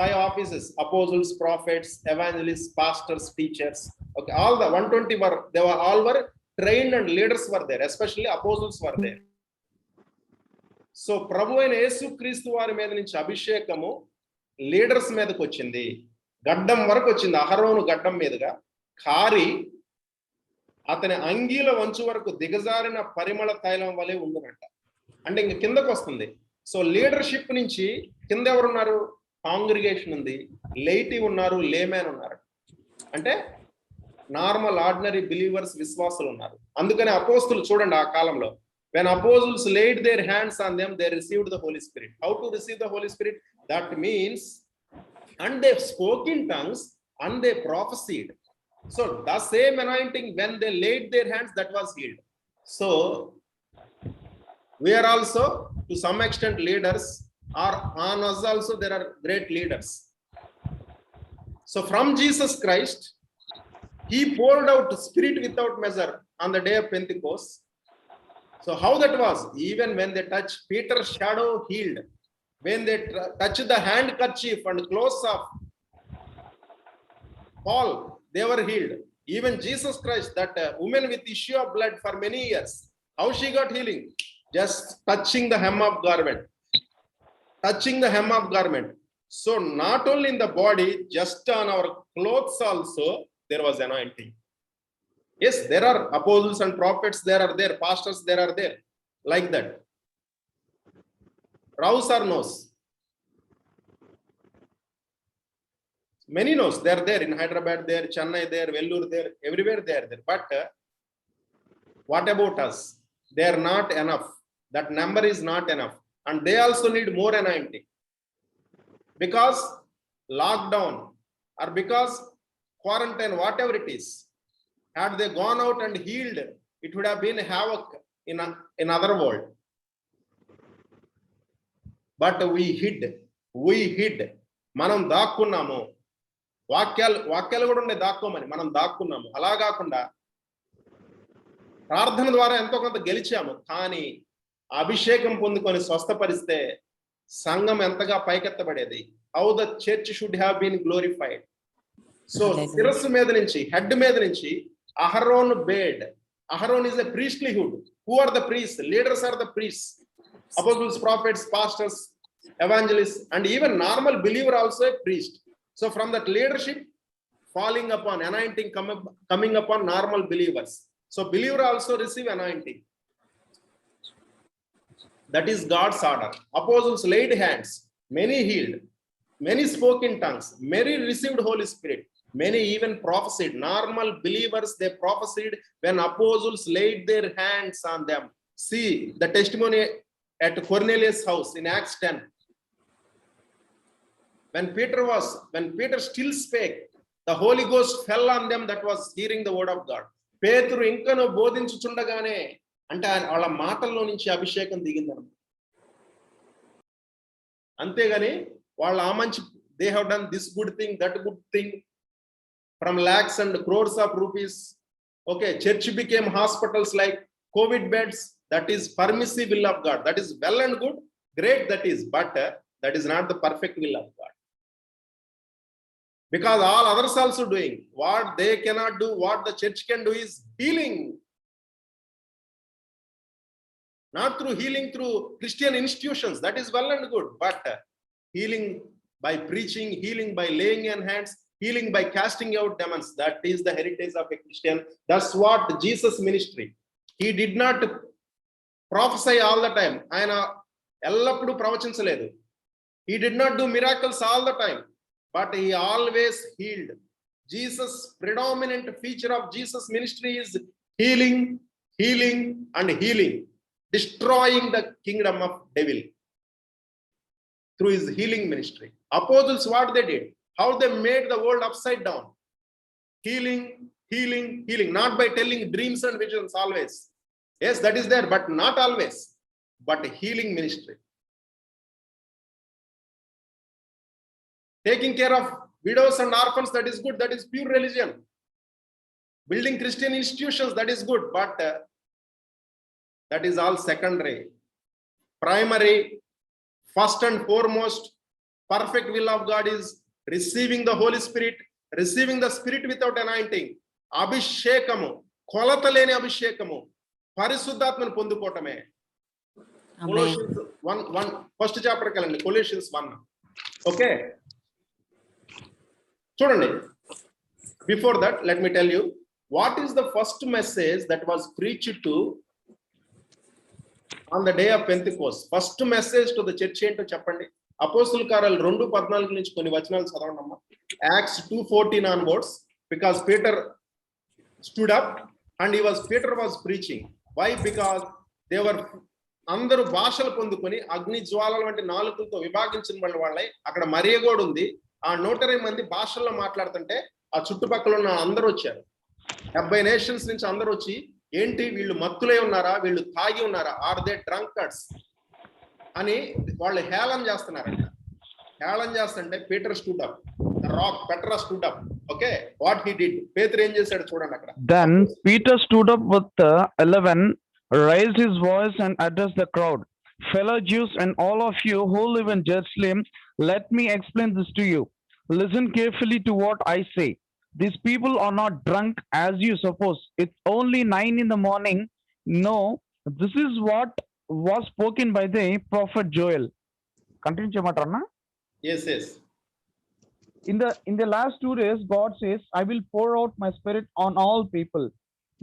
Speaker 1: 5 offices: apostles, prophets, evangelists, pastors, teachers. Okay, all the 120 were, they were all were trained and leaders were there, especially apostles were there. So ప్రభు అయిన యేసుక్రీస్తు వారి మీద నుంచి అభిషేకము లీడర్స్ మీదకి వచ్చింది, గడ్డం వరకు వచ్చింది. అహరోను గడ్డం మీదుగా కారి అతని అంగీల వంచు వరకు దిగజారిన పరిమళ తైలం వలె ఉందనంట. అంటే ఇంక కిందకు వస్తుంది. సో లీడర్షిప్ నుంచి కింద ఎవరున్నారు? కాంగ్రిగేషన్ ఉంది, లైటీ ఉన్నారు, లేమ్యాన్ ఉన్నారు. అంటే నార్మల్ ఆర్డినరీ బిలీవర్స్, విశ్వాసులు ఉన్నారు. అందుకని అపోస్తులు చూడండి ఆ కాలంలో, when apostles laid their hands on them, they received the Holy Spirit. How to receive the Holy Spirit? That means, and they spoke in tongues and they prophesied. So the same anointing, when they laid their hands, that was healed. So we are also to some extent leaders, or on us also there are great leaders. So from Jesus Christ, he poured out Spirit without measure on the day of Pentecost. So how that was? Even when they touched Peter's shadow, healed. When they touched the handkerchief and clothes of Paul, they were healed. Even Jesus Christ, that woman with issue of blood for many years, how she got healing? Just touching the hem of garment. Touching the hem of garment. So not only in the body, just on our clothes also, there was anointing. Yes, there are apostles and prophets, there are there, pastors, there are there, like that. Rouse or nose? Many knows, they are there in Hyderabad, there, Chennai, there, Vellore, there, everywhere they are there. But what about us? They are not enough. That number is not enough. And they also need more anointing. Because lockdown or because quarantine, whatever it is, had they gone out and healed, it would have been havoc in other world. But we hid. మనం దాక్కున్నాము. వాక్యాలు కూడా ఉన్నాయి దాక్కోమని, మనం దాక్కున్నాము. అలా కాకుండా ప్రార్థన ద్వారా ఎంతో కొంత గెలిచాము. కానీ అభిషేకం పొందుకొని స్వస్థపరిస్తే సంఘం ఎంతగా పైకెత్తబడేది. How the church should have been glorified. So శిరస్సు మీద నుంచి, హెడ్ మీద నుంచి Aaron బేడ్. Aaron is a priestlyhood. Who are the priests? Leaders are the priests. Apostles, prophets, pastors, evangelists, and even normal believer also a priest. So from that leadership, falling upon, anointing coming upon normal believers. So believer also receive anointing. That is God's order. Apostles laid hands, many healed, many spoke in tongues, many received Holy Spirit, many even prophesied. Normal believers, they prophesied when apostles laid their hands on them. See the testimony at Cornelius' house in Acts 10. When Peter still spake, the Holy Ghost fell on them that was hearing the word of God. పేతురు ఇంకను బోధించుచుండగానే అంటే వాళ్ళ మాటల్లో నుంచి అభిషేకం దిగిందన్నమాట. అంతేగాని వాళ్ళ ఆ మంచి they have done this good thing, that good thing from lakhs and crores of rupees. Okay, church became hospitals like COVID beds. That is permissive will of God. That is well and good, great that is, but that is not the perfect will of God. Because all others also doing what they cannot do, what the church can do is healing. Not through healing through Christian institutions, that is well and good, but healing by preaching, healing by laying on hands, healing by casting out demons, that is the heritage of a Christian. That's what Jesus ministry. He did not prophesy all the time. ఆయన ఎల్లప్పుడూ ప్రవచించలేదు. He did not do miracles all the time, but he always healed. Jesus, predominant feature of Jesus ministry is healing, healing and healing, destroying the kingdom of devil through his healing ministry. Apostles, what they did, how they made the world upside down. Healing, healing, healing, not by telling dreams and visions always. Yes, that is there, but not always, but healing ministry. Taking care of widows and orphans, that is good, that is pure religion. Building Christian institutions, that is good, but that is all secondary. Primary, first and foremost, perfect will of God is receiving the Holy Spirit, receiving the Spirit without anointing. Abhishekamu, kolataleeni abhishekamu, parishuddhatmanu పొందుకోవటమే. Colossians 1 first chapter kelandi, Colossians 1. Okay, చూడండి. Before that, let me tell you what is the first message that was preached to on the day of Pentecost. First message to the church ఏంటో చెప్పండి. అపోస్తుల కార్యాలు 2:14 నుంచి కొన్ని వచనాలు చదవండి అమ్మా. Acts 2:14 onwards, because Peter stood up and Peter was preaching. Why? Because they were అందరూ భాషలు పొందుకొని అగ్ని జ్వాలల వంటి నాలుకలతో విభాగించిన వాళ్ళై అక్కడ మరియగోడు ఉంది. ఆ 120 మంది భాషల్లో మాట్లాడుతుంటే ఆ చుట్టుపక్కల ఉన్న అందరూ వచ్చారు. 70 నేషన్స్ నుంచి అందరూ వచ్చి ఏంటి వీళ్ళు మత్తులై ఉన్నారా, వీళ్ళు తాగి ఉన్నారా, ఆర్ దే డ్రంకర్డ్స్ అని వాళ్ళు హేళన చేస్తున్నారంట. హేళన చేస్తుంటే Peter stood up, rock Petra stood up. Okay, what he did, పేతురు ఏం చేశాడు చూడండి అక్కడ.
Speaker 3: Then Peter stood up with the 11, raised his voice and addressed the crowd. Fellow Jews and all of you who live in Jerusalem, let me explain this to you. Listen carefully to what I say. These people are not drunk as you suppose. It's only 9 in the morning. No, this is what was spoken by the prophet Joel. Continue chematarna.
Speaker 1: Yes.
Speaker 3: In the last 2 days, God says, I will pour out my spirit on all people.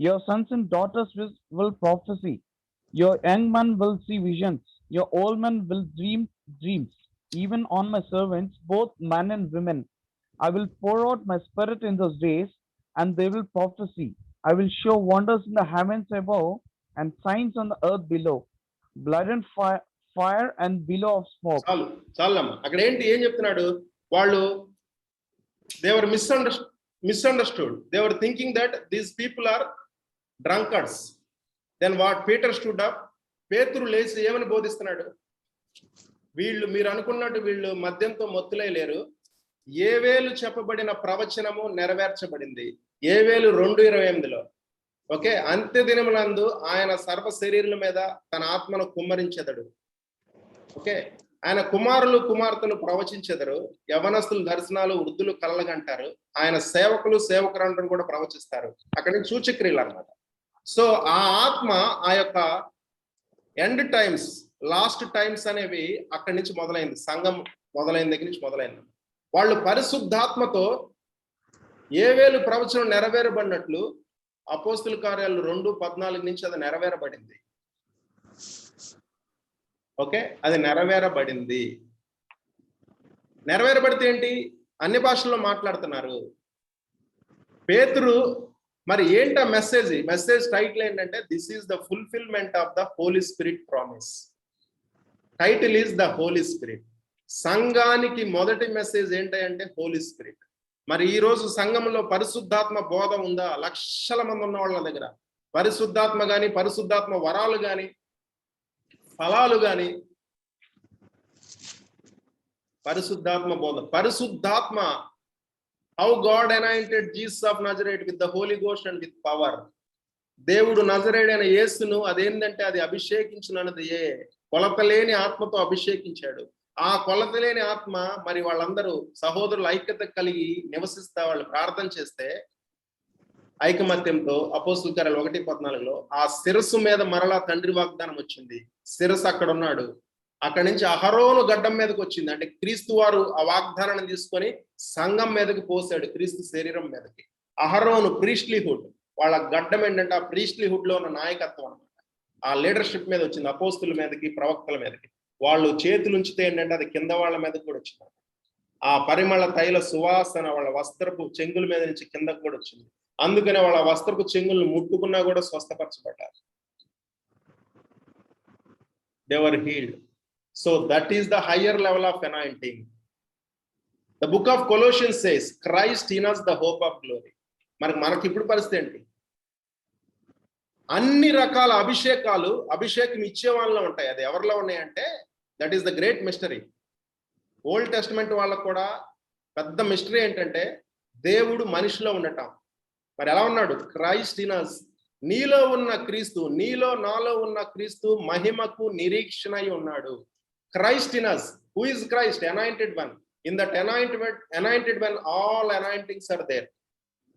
Speaker 3: Your sons and daughters will prophesy. Your young men will see visions. Your old men will dream dreams. Even on my servants, both men and women, I will pour out my spirit in those days, and they will prophesy. I will show wonders in the heavens above and signs on the earth below, blood and fire and billow of smoke.
Speaker 1: చాలమ్మ. అక్కడ ఏం చెప్తున్నాడు, వాళ్ళు they were misunderstood. They were thinking that these people are drunkards. Then what Peter stood up, పేతురు లేచి ఏమని బోధిస్తున్నాడు, వీళ్ళు మీరు అనుకున్నట్టు వీళ్ళు మద్యంతో మత్తులై లేరు. ఏవేలు చెప్పబడిన ప్రవచనము నెరవేర్చబడింది. ఏవేలు 2:28. ఓకే, అంత్య దినములందు ఆయన సర్వ శరీరుల మీద తన ఆత్మను కుమ్మరించెదడు. ఓకే, ఆయన కుమారులు కుమార్తెలు ప్రవచించెదరు, యవనస్తులు దర్శనాలు, వృద్ధులు కలలుగంటారు, ఆయన సేవకులు సేవకురందరూ కూడా ప్రవచిస్తారు. అక్కడి నుంచి సూచక్రియలు అన్నమాట. సో ఆ ఆత్మ ఆ యొక్క ఎండ్ టైమ్స్, లాస్ట్ టైమ్స్ అనేవి అక్కడి నుంచి మొదలైంది. సంఘం మొదలైన దగ్గర నుంచి మొదలైంది. వాళ్ళు పరిశుద్ధాత్మతో ఏవేలు ప్రవచనం నెరవేరబడినట్లు అపోస్తుల కార్యాలు 2:14 నుంచి అది నెరవేరబడింది. ఓకే, అది నెరవేరబడింది. నెరవేరబడితే ఏంటి? అన్ని భాషల్లో మాట్లాడుతున్నారు. పేతురు మరి ఏంటి ఆ మెసేజ్ టైటిల్ ఏంటంటే this is the fulfillment of the holy spirit promise. Title is the holy spirit. సంఘానికి మొదటి మెసేజ్ ఏంటంటే హోలీ స్పిరిట్. మరి ఈ రోజు సంఘంలో పరిశుద్ధాత్మ బోధ ఉందా? లక్షల మంది ఉన్న వాళ్ళ దగ్గర పరిశుద్ధాత్మ గాని, పరిశుద్ధాత్మ వరాలు గాని, ఫలాలు గాని, పరిశుద్ధాత్మ బోధ, పరిశుద్ధాత్మ how God anointed Jesus of Nazareth with the Holy Ghost and with power. దేవుడు నజరేడైన యేసును అదేంటంటే అది అభిషేకించునన్నది కొలతలేని ఆత్మతో అభిషేకించాడు. ఆ కొలతలేని ఆత్మ మరి వాళ్ళందరూ సహోదరులు ఐక్యత కలిగి నివసిస్తా వాళ్ళు ప్రార్థన చేస్తే ఐకమత్యంతో అపోస్తుల కార్యాలు 1:14 ఆ శిరస్సు మీద మరలా తండ్రి వాగ్దానం వచ్చింది. శిరస్సు అక్కడ ఉన్నాడు. అక్కడి నుంచి అహరోను గడ్డం మీదకి వచ్చింది. అంటే క్రీస్తు వారు ఆ వాగ్దానాన్ని తీసుకొని సంఘం మీదకి పోసాడు, క్రీస్తు శరీరం మీదకి. అహరోను ప్రీస్ట్లీహుడ్, వాళ్ళ గడ్డం ఏంటంటే ఆ ప్రీస్ట్లీహుడ్ లో ఉన్న నాయకత్వం అనమాట. ఆ లీడర్షిప్ మీద వచ్చింది, అపోస్తుల మీదకి, ప్రవక్తల మీదకి. వాళ్ళు చేతులు ఉంచితే ఏంటంటే అది కింద వాళ్ళ మీదకి కూడా వచ్చింది. ఆ పరిమళ తైల సువాసన వాళ్ళ వస్త్రపు చెంగుల మీద నుంచి కిందకు కూడా వచ్చింది. అందుకనే వాళ్ళ వస్త్రపు చెంగులను ముట్టుకున్నా కూడా స్వస్థపరచబడ్డారు. They were healed. So that is the higher level of anointing. The book of Colossians says, Christ in us the hope of glory. మనకి ఇప్పుడు పరిస్థితి ఏంటి? అన్ని రకాల అభిషేకాలు అభిషేకం ఇచ్చే వాళ్ళలో ఉంటాయి. అది ఎవరిలో ఉన్నాయంటే that is the great mystery. Old testament వాళ్ళకు కూడా పెద్ద మిస్టరీ ఏంటంటే దేవుడు మనిషిలో ఉండటం. మరి ఎలా ఉన్నాడు? క్రైస్ట్ ఇన్ us, నీలో ఉన్న క్రీస్తు, నీలో నాలో ఉన్న క్రీస్తు మహిమకు నిరీక్షణ అయి ఉన్నాడు. Christ in us. Who is Christ? Anointed one. In that anointed one, all anointings are there.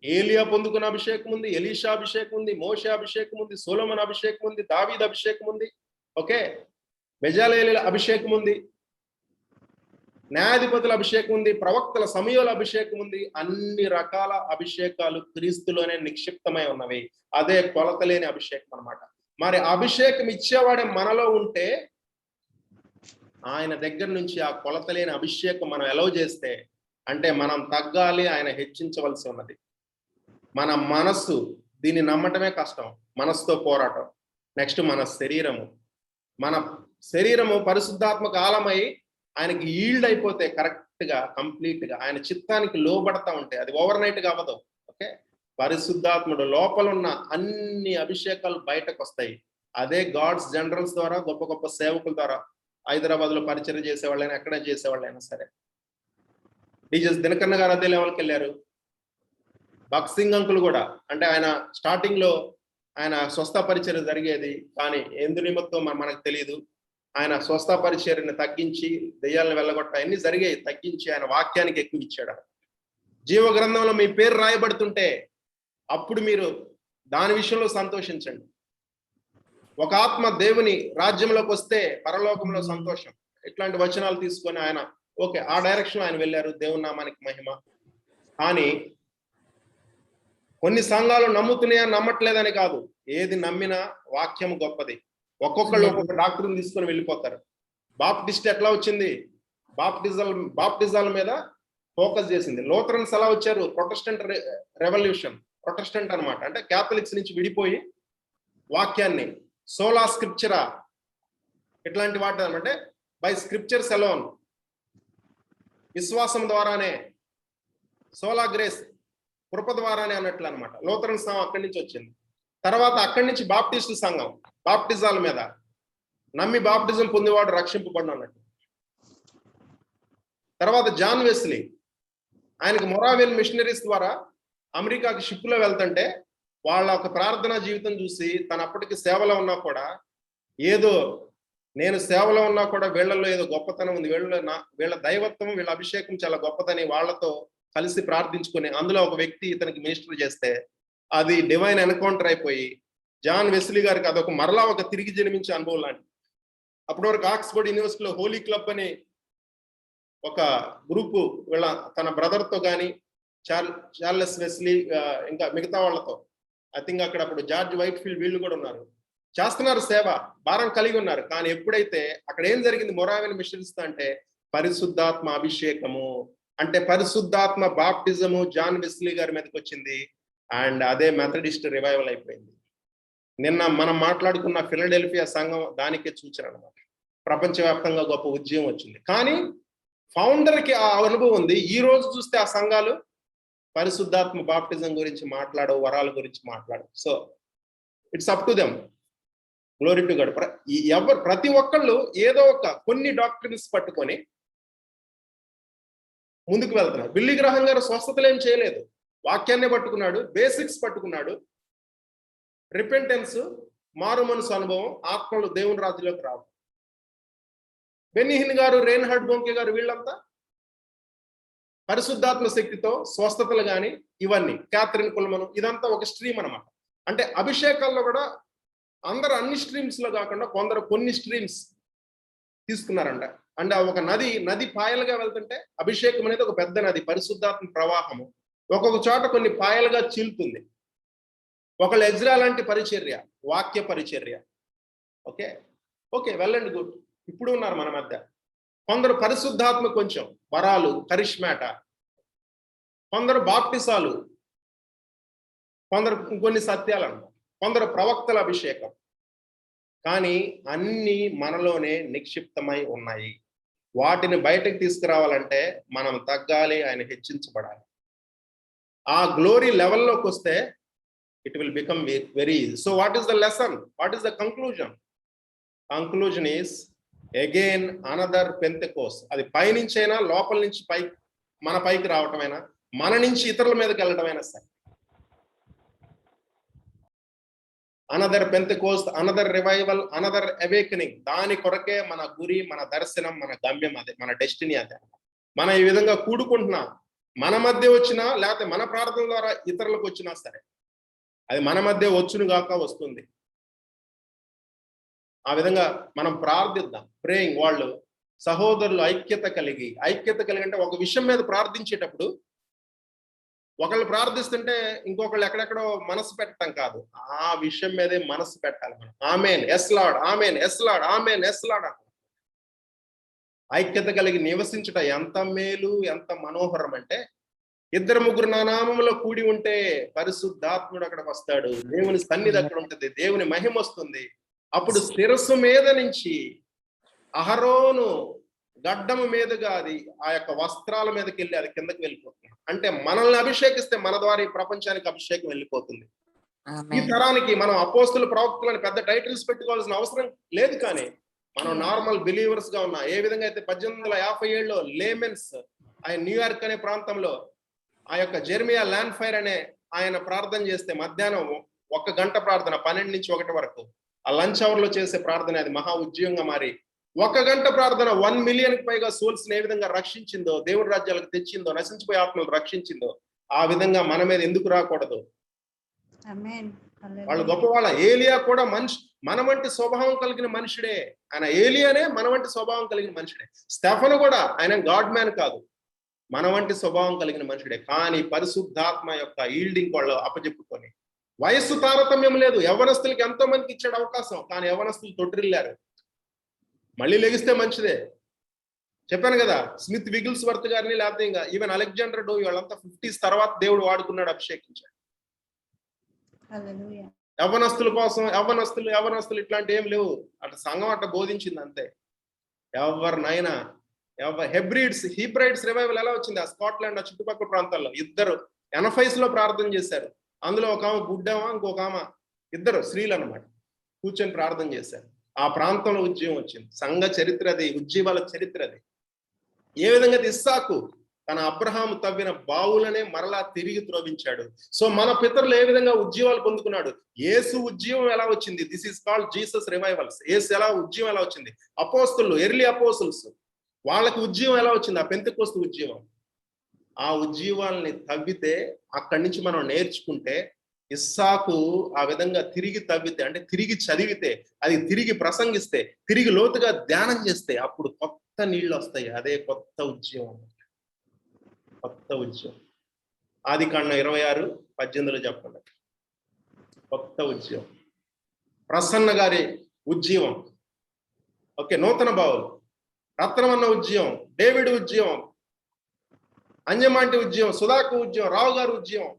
Speaker 1: ఏలియా పొందుకున్న అభిషేకం ఉంది, ఎలీషా అభిషేకం ఉంది, మోషే అభిషేకం ఉంది, సొలొమోన్ అభిషేకం ఉంది, దావీదు అభిషేకం ఉంది. ఓకే, బెజాలేలీల అభిషేకం ఉంది, న్యాయాధిపతుల అభిషేకం ఉంది, ప్రవక్తల సమూయేలు అభిషేకం ఉంది. అన్ని రకాల అభిషేకాలు క్రీస్తులోనే నిక్షిప్తమై ఉన్నవి. అదే కొలతలేని అభిషేకం అన్నమాట. మరి అభిషేకం ఇచ్చేవాడే మనలో ఉంటే ఆయన దగ్గర నుంచి ఆ కొలతలేని అభిషేకం మనం ఎలవ్ చేస్తే అంటే మనం తగ్గాలి, ఆయన హెచ్చించవలసి ఉన్నది. మన మనస్సు దీన్ని నమ్మటమే కష్టం, మనస్సుతో పోరాటం. నెక్స్ట్ మన శరీరము పరిశుద్ధాత్మక ఆలమై ఆయనకి ఈల్డ్ అయిపోతే కరెక్ట్ గా కంప్లీట్ గా ఆయన చిత్తానికి లోబడతా ఉంటే అది ఓవర్ నైట్ గా అవ్వదు. ఓకే, పరిశుద్ధాత్ముడు లోపల ఉన్న అన్ని అభిషేకాలు బయటకు వస్తాయి. అదే గాడ్స్ జనరల్స్ ద్వారా, గొప్ప గొప్ప సేవకుల ద్వారా, హైదరాబాద్ లో పరిచయం చేసేవాళ్ళైనా ఎక్కడ చేసేవాళ్ళైనా సరే. డీజెస్ దినకరణ గారు అదే లెవెల్కి వెళ్ళారు. భగత్ సింగ్ అంకుల్ కూడా, అంటే ఆయన స్టార్టింగ్ లో ఆయన స్వస్థ పరిచర్య జరిగేది, కానీ ఎందు నిమిత్తం మనకు తెలియదు. ఆయన స్వస్థ పరిచర్యని తగ్గించి దెయ్యాలను వెళ్ళగొట్ట అన్ని జరిగాయి, తగ్గించి ఆయన వాక్యానికి ఎక్కువ ఇచ్చాడు. జీవ గ్రంథంలో మీ పేరు రాయబడుతుంటే అప్పుడు మీరు దాని విషయంలో సంతోషించండి. ఒక ఆత్మ దేవుని రాజ్యంలోకి వస్తే పరలోకంలో సంతోషం. ఇట్లాంటి వచనాలు తీసుకొని ఆయన ఓకే ఆ డైరెక్షన్ ఆయన వెళ్ళారు. దేవుని నామానికి మహిమ. కానీ కొన్ని సంఘాలు నమ్ముతున్నాయా నమ్మట్లేదని కాదు, ఏది నమ్మినా వాక్యం గొప్పది. ఒక్కొక్కళ్ళు ఒక్కొక్క డాక్టర్ని తీసుకొని వెళ్ళిపోతారు. బాప్టిస్ట్ ఎట్లా వచ్చింది? బాప్టిజాల మీద ఫోకస్ చేసింది. లూథరన్స్ ఎలా వచ్చారు? ప్రొటెస్టెంట్ రెవల్యూషన్, ప్రొటెస్టెంట్ అనమాట. అంటే క్యాథలిక్స్ నుంచి విడిపోయి వాక్యాన్ని సోలా స్క్రిప్చరా ఇట్లాంటి వాటి అంటే బై స్క్రిప్చర్స్ అలోన్, విశ్వాసం ద్వారానే, సోలా గ్రేస్ కృప ద్వారానే అన్నట్లు అనమాట. లూథరన్ సంఘం అక్కడి నుంచి వచ్చింది. తర్వాత అక్కడి నుంచి బాప్టిస్ట్ సంఘం బాప్టిజాల మీద నమ్మి బాప్టిజం పొందేవాడు రక్షింపబడిన అన్నట్టు. తర్వాత జాన్ వెస్లీ, ఆయనకు మొరావియన్ మిషనరీస్ ద్వారా అమెరికాకి షిప్ లో వెళ్తుంటే వాళ్ళ ఒక ప్రార్థనా జీవితం చూసి తన అప్పటికి సేవలో ఉన్నా కూడా ఏదో నేను సేవలో ఉన్నా కూడా వీళ్ళల్లో ఏదో గొప్పతనం ఉంది, వీళ్ళ దైవత్వం, వీళ్ళ అభిషేకం చాలా గొప్పతని వాళ్ళతో కలిసి ప్రార్థించుకుని అందులో ఒక వ్యక్తి ఇతనికి మినిస్టర్ చేస్తే అది డివైన్ ఎన్కౌంటర్ అయిపోయి జాన్ వెస్లీ గారికి అదొక మరలా ఒక తిరిగి జన్మించే అనుభవం లాంటి. అప్పటి వరకు ఆక్స్ఫర్డ్ యూనివర్సిటీలో హోలీ క్లబ్ అని ఒక గ్రూపు వీళ్ళ తన బ్రదర్తో కానీ చార్లెస్ వెస్లీ, ఇంకా మిగతా వాళ్ళతో, ఐ థింక్ అక్కడ అప్పుడు జార్జ్ వైట్ ఫీల్డ్ వీళ్ళు కూడా ఉన్నారు, చేస్తున్నారు సేవ, భారం కలిగి ఉన్నారు. కానీ ఎప్పుడైతే అక్కడ ఏం జరిగింది మొరావియన్ మిషన్స్ అంటే పరిశుద్ధాత్మ అభిషేకము, అంటే పరిశుద్ధాత్మ బాప్టిజము జాన్ వెస్లీ గారి మీదకి వచ్చింది. అండ్ అదే మెథడిస్ట్ రివైవల్ అయిపోయింది. నిన్న మనం మాట్లాడుకున్న ఫిలడెల్ఫియా సంఘం దానికే సూచన అనమాట. ప్రపంచవ్యాప్తంగా గొప్ప ఉద్యమం వచ్చింది. కానీ ఫౌండర్కి ఆ అనుభవం ఉంది. ఈ రోజు చూస్తే ఆ సంఘాలు పరిశుద్ధాత్మ బాప్టిజం గురించి మాట్లాడవు, వరాల గురించి మాట్లాడవు. So it's up to them. Glory to God. ప్రతి ఒక్కళ్ళు ఏదో ఒక కొన్ని డాక్టరీన్స్ పట్టుకొని ముందుకు వెళ్తున్నారు. బిల్లీ గ్రహం గారు స్వస్థతలు ఏం చేయలేదు, వాక్యాన్నే పట్టుకున్నాడు, బేసిక్స్ పట్టుకున్నాడు. రిపెంటెన్స్, మారు మనసు అనుభవం, ఆత్మలు దేవుని రాజ్యంలోకి రావు. బెన్నిహిన్ గారు, రేన్హార్డ్ బోంకే గారు వీళ్ళంతా పరిశుద్ధాత్మ శక్తితో స్వస్థతలు కానీ ఇవన్నీ, క్యాథరిన్ కుల్మన్, ఇదంతా ఒక స్ట్రీమ్ అనమాట. అంటే అభిషేకాల్లో కూడా అందరూ అన్ని స్ట్రీమ్స్ లో కాకుండా కొందరు కొన్ని స్ట్రీమ్స్ తీసుకున్నారంట. అంటే ఒక నది పాయలుగా వెళ్తుంటే అభిషేకం అనేది ఒక పెద్ద నది, పరిశుద్ధాత్మ ప్రవాహము ఒక్కొక్క చోట కొన్ని పాయలుగా చీలుతుంది. ఒకళ్ళు ఎజ్రా లాంటి పరిచర్య, వాక్య పరిచర్య. Okay okay, well and good. ఇప్పుడు ఉన్నారు మన మధ్య. కొందరు పరిశుద్ధాత్మ కొంచెం వరాలు, కరిష్మాట, కొందరు బాప్టిసాలు, కొందరు కొన్ని సత్యాలు అన్నమాట, కొందరు ప్రవక్తల అభిషేకం. కానీ అన్ని మనలోనే నిక్షిప్తమై ఉన్నాయి. వాటిని బయటకు తీసుకురావాలంటే మనం తగ్గాలి, ఆయన హెచ్చించబడాలి. ఆ గ్లోరీ లెవెల్లోకి వస్తే it will become very easy. So what is the lesson? What is the conclusion? Conclusion is again another Pentecost. అది పైనుంచైనా లోపల నుంచి మన పైకి రావటమైనా, మన నుంచి ఇతరుల మీదకి వెళ్ళటమైనా సరే, another Pentecost, another revival, another awakening. దాని కొరకే మన గురి, మన దర్శనం, మన గమ్యం అదే, మన డెస్టినీ అదే. మనం ఈ విధంగా కూడుకుంటున్నా, మన మధ్య వచ్చినా లేకపోతే మన ప్రార్థన ద్వారా ఇతరులకు వచ్చినా సరే, అది మన మధ్య వచ్చును గాక వస్తుంది. ఆ విధంగా మనం ప్రార్థిద్దాం. ప్రేయింగ్, వాళ్ళు సహోదరులు ఐక్యత కలిగి అంటే ఒక విషయం మీద ప్రార్థించేటప్పుడు ఒకళ్ళు ప్రార్థిస్తుంటే ఇంకొకళ్ళు ఎక్కడెక్కడో మనసు పెట్టడం కాదు, ఆ విషయం మీదే మనసు పెట్టాలి మనం. ఆమేన్, ఎస్ లార్డ్, ఆమేన్, ఎస్ లార్డ్, ఆమేన్, ఎస్ లార్డ్. ఐక్యత కలిగి నివసించుట ఎంత మేలు, ఎంత మనోహరం అంటే, ఇద్దరు ముగ్గురు నా నామములో కూడి ఉంటే పరిశుద్ధాత్ముడు అక్కడికి వస్తాడు, దేవుని సన్నిధి అక్కడ ఉంటుంది, దేవుని మహిమ వస్తుంది. అప్పుడు శిరస్సు మీద నుంచి అహరోను గడ్డము మీదుగా అది ఆ యొక్క వస్త్రాల మీదకి వెళ్ళి అది కిందకి వెళ్ళిపోతుంది. అంటే మనల్ని అభిషేకిస్తే మన ద్వారా ఈ ప్రపంచానికి అభిషేకం వెళ్ళిపోతుంది. ఈ తరానికి మనం అపోస్తుల ప్రవక్తలని పెద్ద టైటిల్స్ పెట్టుకోవాల్సిన అవసరం లేదు. కానీ మనం నార్మల్ బిలీవర్స్ గా ఉన్నా. ఏ విధంగా అయితే 1857లో లేమెన్స్ ఆయన న్యూయార్క్ అనే ప్రాంతంలో ఆ యొక్క జెర్మియా ల్యాండ్ ఫైర్ అనే ఆయన ప్రార్థన చేస్తే మధ్యాహ్నం 1 గంట ప్రార్థన 12 నుంచి 1 వరకు ఆ లంచ్ అవర్ లో చేసే ప్రార్థన అది మహా ఉద్యోగంగా మారి 1 గంట ప్రార్థన 1 మిలియన్కి పైగా సోల్స్ ఏ విధంగా రక్షించిందో, దేవుడి రాజ్యాలకు తెచ్చిందో, నశించిపోయే ఆత్మలు రక్షించిందో, ఆ విధంగా మన మీద ఎందుకు రాకూడదు? వాళ్ళు గొప్పవాళ్ళ. ఏలియా కూడా మన వంటి స్వభావం కలిగిన మనుషుడే. ఆయన ఏలియానే మన వంటి స్వభావం కలిగిన మనుషుడే. స్టెఫను కూడా ఆయన గాడ్ మ్యాన్ కాదు, మన వంటి స్వభావం కలిగిన మనుషుడే. కానీ పరిశుద్ధాత్మ యొక్క ఈల్డింగ్ వాళ్ళు అప్పచెప్పుకొని, వయస్సు తారతమ్యం లేదు. యవ్వనస్తులకి ఎంతో మందికి ఇచ్చాడు అవకాశం, కానీ యవ్వనస్తులు తొట్టిల్లారు. మళ్ళీ లెగిస్తే మంచిదే. చెప్పాను కదా, స్మిత్ విగిల్స్ వర్త్ గారిని, లేకపోతే ఇంకా ఈవెన్ అలెగ్జాండర్ డో, వాళ్ళంతా 50s తర్వాత దేవుడు వాడుకున్నాడు, అభిషేకించాడు. యవ్వనస్తుల కోసం యవ్వనస్తులు ఇట్లాంటి ఏం లేవు. అటు సంఘం అట్ట బోధించింది అంతే. ఎవరినైనా హీబ్రైడ్స్ రివైవల్ ఎలా వచ్చింది? ఆ స్కాట్లాండ్, ఆ చుట్టుపక్కల ప్రాంతాల్లో ఇద్దరు 80s లో ప్రార్థన చేశారు. అందులో ఒక ఆమె గుడ్డమా, ఇంకొక ఆమె, ఇద్దరు స్త్రీలు అనమాట, కూర్చొని ప్రార్థన చేశారు. ఆ ప్రాంతంలో ఉద్యమం వచ్చింది. సంఘ చరిత్ర అది, ఉద్యమాల చరిత్ర అది. ఏ విధంగా ఇస్సాకు తన అబ్రహాము తవ్విన బావులనే మరలా తిరిగి త్రోవించాడు. సో మన పితరులు ఏ విధంగా ఉద్యమాలు పొందుకున్నాడు? యేసు ఉద్యమం ఎలా వచ్చింది? This is called Jesus revivals. యేసు ఉద్యమం ఎలా వచ్చింది? అపోస్తులు, ఎర్లీ అపోస్తుల్స్, వాళ్ళకి ఉద్యమం ఎలా వచ్చింది? ఆ పెంతెకోస్తు ఉద్యమం. ఆ ఉద్యమాలని తవ్వితే, అక్కడి నుంచి మనం నేర్చుకుంటే, ఇస్సాకు ఆ విధంగా తిరిగి తవ్వితే, అంటే తిరిగి చదివితే, అది తిరిగి ప్రసంగిస్తే, తిరిగి లోతుగా ధ్యానం చేస్తే, అప్పుడు కొత్త నీళ్ళు వస్తాయి. అదే కొత్త ఉద్యమం. ఆదికాండం 26:18 చెప్పండి. కొత్త ఉద్యమం, ప్రసన్న గారి ఉద్యమం, ఓకే, నూతన బావులు, రత్నమన్న ఉద్యమం, డేవిడ్ ఉద్యమం, అంజమాంటి ఉద్యమం, సుధాకు ఉద్యమం, రావు గారు ఉద్యమం,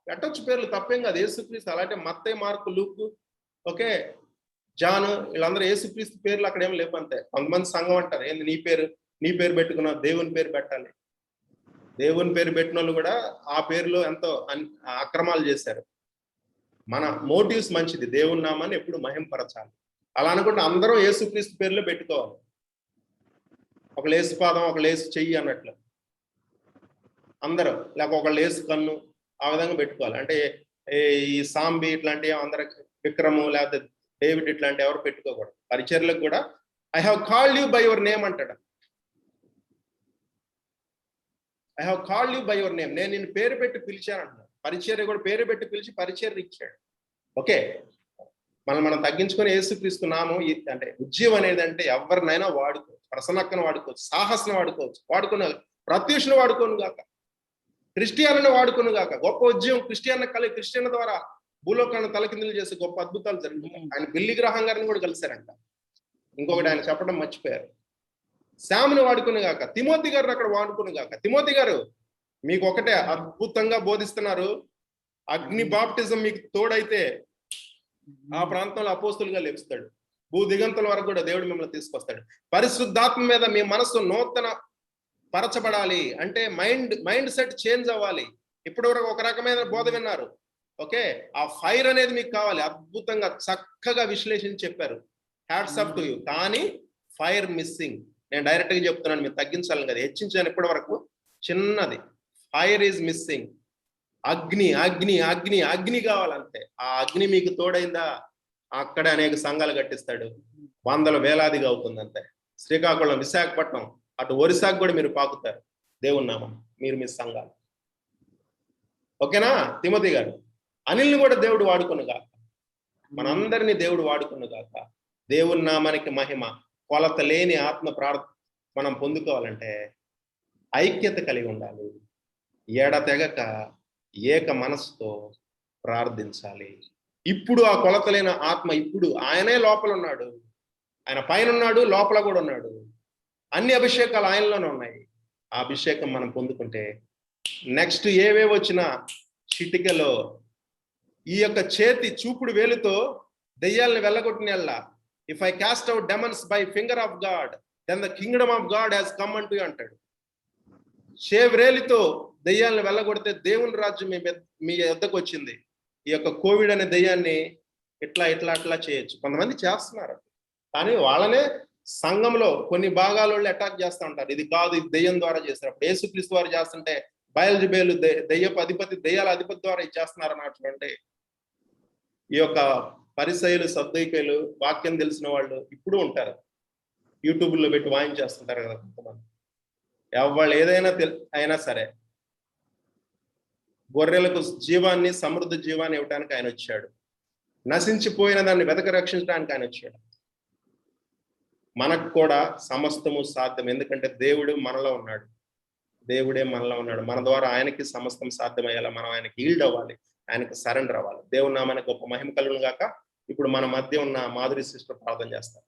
Speaker 1: పెట్టొచ్చు పేర్లు, తప్పేం కాదు. యేసుక్రీస్తు, అలాంటి మత్తయి, మార్కు, లూకు, ఓకే, జాను, వీళ్ళందరూ యేసుక్రీస్తు పేర్లు అక్కడ ఏం లేవు. అంతే. కొంతమంది సంఘం అంటారు, ఏంది నీ పేరు పెట్టుకున్నావు, దేవుని పేరు పెట్టాలి. దేవుని పేరు పెట్టిన వాళ్ళు కూడా ఆ పేరులో ఎంతో అక్రమాలు చేశారు. మన మోటివ్స్ మంచిది, దేవుని నామాన్ని ఎప్పుడు మహింపరచాలి. అలా అనుకుంటే అందరూ యేసుక్రీస్తు పేర్లో పెట్టుకోవాలి. ఒకళ్ళు యేసు పాదం, ఒకళ్ళు యేసు చెయ్యి అన్నట్లు అందరూ, లేకపోతే ఒకళ్ళు యేసు కన్ను, ఆ విధంగా పెట్టుకోవాలి. అంటే ఈ సాంబి ఇట్లాంటివి అందరికి, విక్రము లేకపోతే డేవిడ్ ఇట్లాంటి ఎవరు పెట్టుకోకూడదు. పరిచర్లకు కూడా I have called you by your name అంటాడు. I have called you by your name, నేను నిన్ను పేరు పెట్టి పిలిచాను అంటున్నాడు. పరిచర్య కూడా పేరు పెట్టి పిలిచి పరిచర్య ఇచ్చాడు. ఓకే, మనం తగ్గించుకొని యేసుక్రీస్తు నామం, అంటే ఉద్యమం అనేది అంటే ఎవరినైనా వాడుకోవచ్చు. ప్రసన్నక్కను వాడుకోవచ్చు, సాహసను వాడుకోవచ్చు, వాడుకున్న ప్రత్యూషను వాడుకోను గాక, క్రిస్టియన్ను వాడుకును గాక. గొప్ప ఉద్యమం క్రిస్టియన్ ద్వారా భూలోకాన్ని తలకిందులు చేసి గొప్ప అద్భుతాలు జరుగుతాయి. ఆయన బిల్లి గ్రహం గారిని కూడా కలిశారంట. ఇంకొకటి ఆయన చెప్పడం మర్చిపోయారు, శాముని వాడుకుని గాక, తిమోతి గారిని అక్కడ వాడుకుని గాక. తిమోతి గారు మీకు ఒకటే అద్భుతంగా బోధిస్తున్నారు. అగ్ని బాప్టిజం మీకు తోడైతే ఆ ప్రాంతంలో అపోస్తులుగా లభిస్తాడు. భూ దిగంతుల వరకు కూడా దేవుడు మిమ్మల్ని తీసుకొస్తాడు. పరిశుద్ధాత్మ మీద మీ మనస్సు నూతన పరచబడాలి అంటే మైండ్ సెట్ చేంజ్ అవ్వాలి. ఇప్పటి వరకు ఒక రకమైన బోధ విన్నారు, ఓకే, ఆ ఫైర్ అనేది మీకు కావాలి. అద్భుతంగా చక్కగా విశ్లేషించి చెప్పారు, హ్యాట్స్ అప్ టు యూ. కానీ ఫైర్ మిస్సింగ్. నేను డైరెక్ట్ గా చెప్తున్నాను, మీరు తగ్గించాలి కదా, హెచ్చించాను ఇప్పటి వరకు. చిన్నది ఫైర్ ఈజ్ మిస్సింగ్. అగ్ని అగ్ని అగ్ని అగ్ని కావాలంతే. ఆ అగ్ని మీకు తోడైందా, అక్కడే అనేక సంఘాలు కట్టిస్తాడు, వందల వేలాదిగా అవుతుంది అంతే. శ్రీకాకుళం, విశాఖపట్నం, అటు ఒరిస్సాకు కూడా మీరు పాకుతారు దేవుని నామం, మీరు మీ సంఘాలు. ఓకేనా తిమోతి గారు? అనిల్ని కూడా దేవుడు వాడుకును గాక, మనందరినీ దేవుడు వాడుకును గాక. దేవుని నామానికి మహిమ. కొలత లేని ఆత్మ మనం పొందుకోవాలంటే ఐక్యత కలిగి ఉండాలి. ఎడతెగక ఏక మనసుతో ప్రార్థించాలి. ఇప్పుడు ఆ కొలత లేని ఆత్మ, ఇప్పుడు ఆయనే లోపల ఉన్నాడు, ఆయన పైన ఉన్నాడు, లోపల కూడా ఉన్నాడు. అన్ని అభిషేకాలు ఆయనలోనే ఉన్నాయి. ఆ అభిషేకం మనం పొందుకుంటే నెక్స్ట్ ఏవే వచ్చినా చిటికలో ఈ యొక్క చేతి చూపుడు వేలుతో దెయ్యాలను వెళ్ళగొట్టినల్లా, if I cast out demons by finger of God then the kingdom of God has come unto you అంటాడు. షేవ్రేలితో దెయ్యాలను వెళ్ళగొడితే దేవుని రాజ్యం మీ యొద్దకు వచ్చింది. ఈ యొక్క కోవిడ్ అనే దెయ్యాన్ని ఇట్లా చేయొచ్చు. కొంతమంది చేస్తున్నారు, కానీ వాళ్ళనే సంఘంలో కొన్ని భాగాల అటాక్ చేస్తూ ఉంటారు. ఇది కాదు, ఇది దెయ్యం ద్వారా చేస్తారు. అప్పుడు యేసుక్రీస్తు వారు చేస్తుంటే బయల్జబేలు దెయ్యపు అధిపతి, దెయ్యాల అధిపతి ద్వారా ఇచ్చేస్తున్నారు అన్నటువంటి ఈ యొక్క పరిసయ్యులు, సద్దైకలు, వాక్యం తెలిసిన వాళ్ళు ఇప్పుడు ఉంటారు. యూట్యూబ్లో పెట్టి వాయించేస్తుంటారు కదా కొంతమంది. ఎవళ్ళు ఏదైనా అయినా సరే, గొర్రెలకు జీవాన్ని, సమృద్ధి జీవాన్ని ఇవ్వడానికి ఆయన వచ్చాడు. నశించిపోయిన దాన్ని వెతక రక్షించడానికి ఆయన వచ్చాడు. మనకు కూడా సమస్తము సాధ్యం, ఎందుకంటే దేవుడు మనలో ఉన్నాడు. దేవుడే మనలో ఉన్నాడు. మన ద్వారా ఆయనకి సమస్తం సాధ్యమయ్యేలా మనం ఆయనకి ఈల్డ్ అవ్వాలి, ఆయనకి సరెండర్ అవ్వాలి. దేవుని నామానికి గొప్ప మహిమ కలుగును గాక. ఇప్పుడు మన మధ్య ఉన్న మాధురి సిస్టర్ ప్రార్థన చేస్తారు.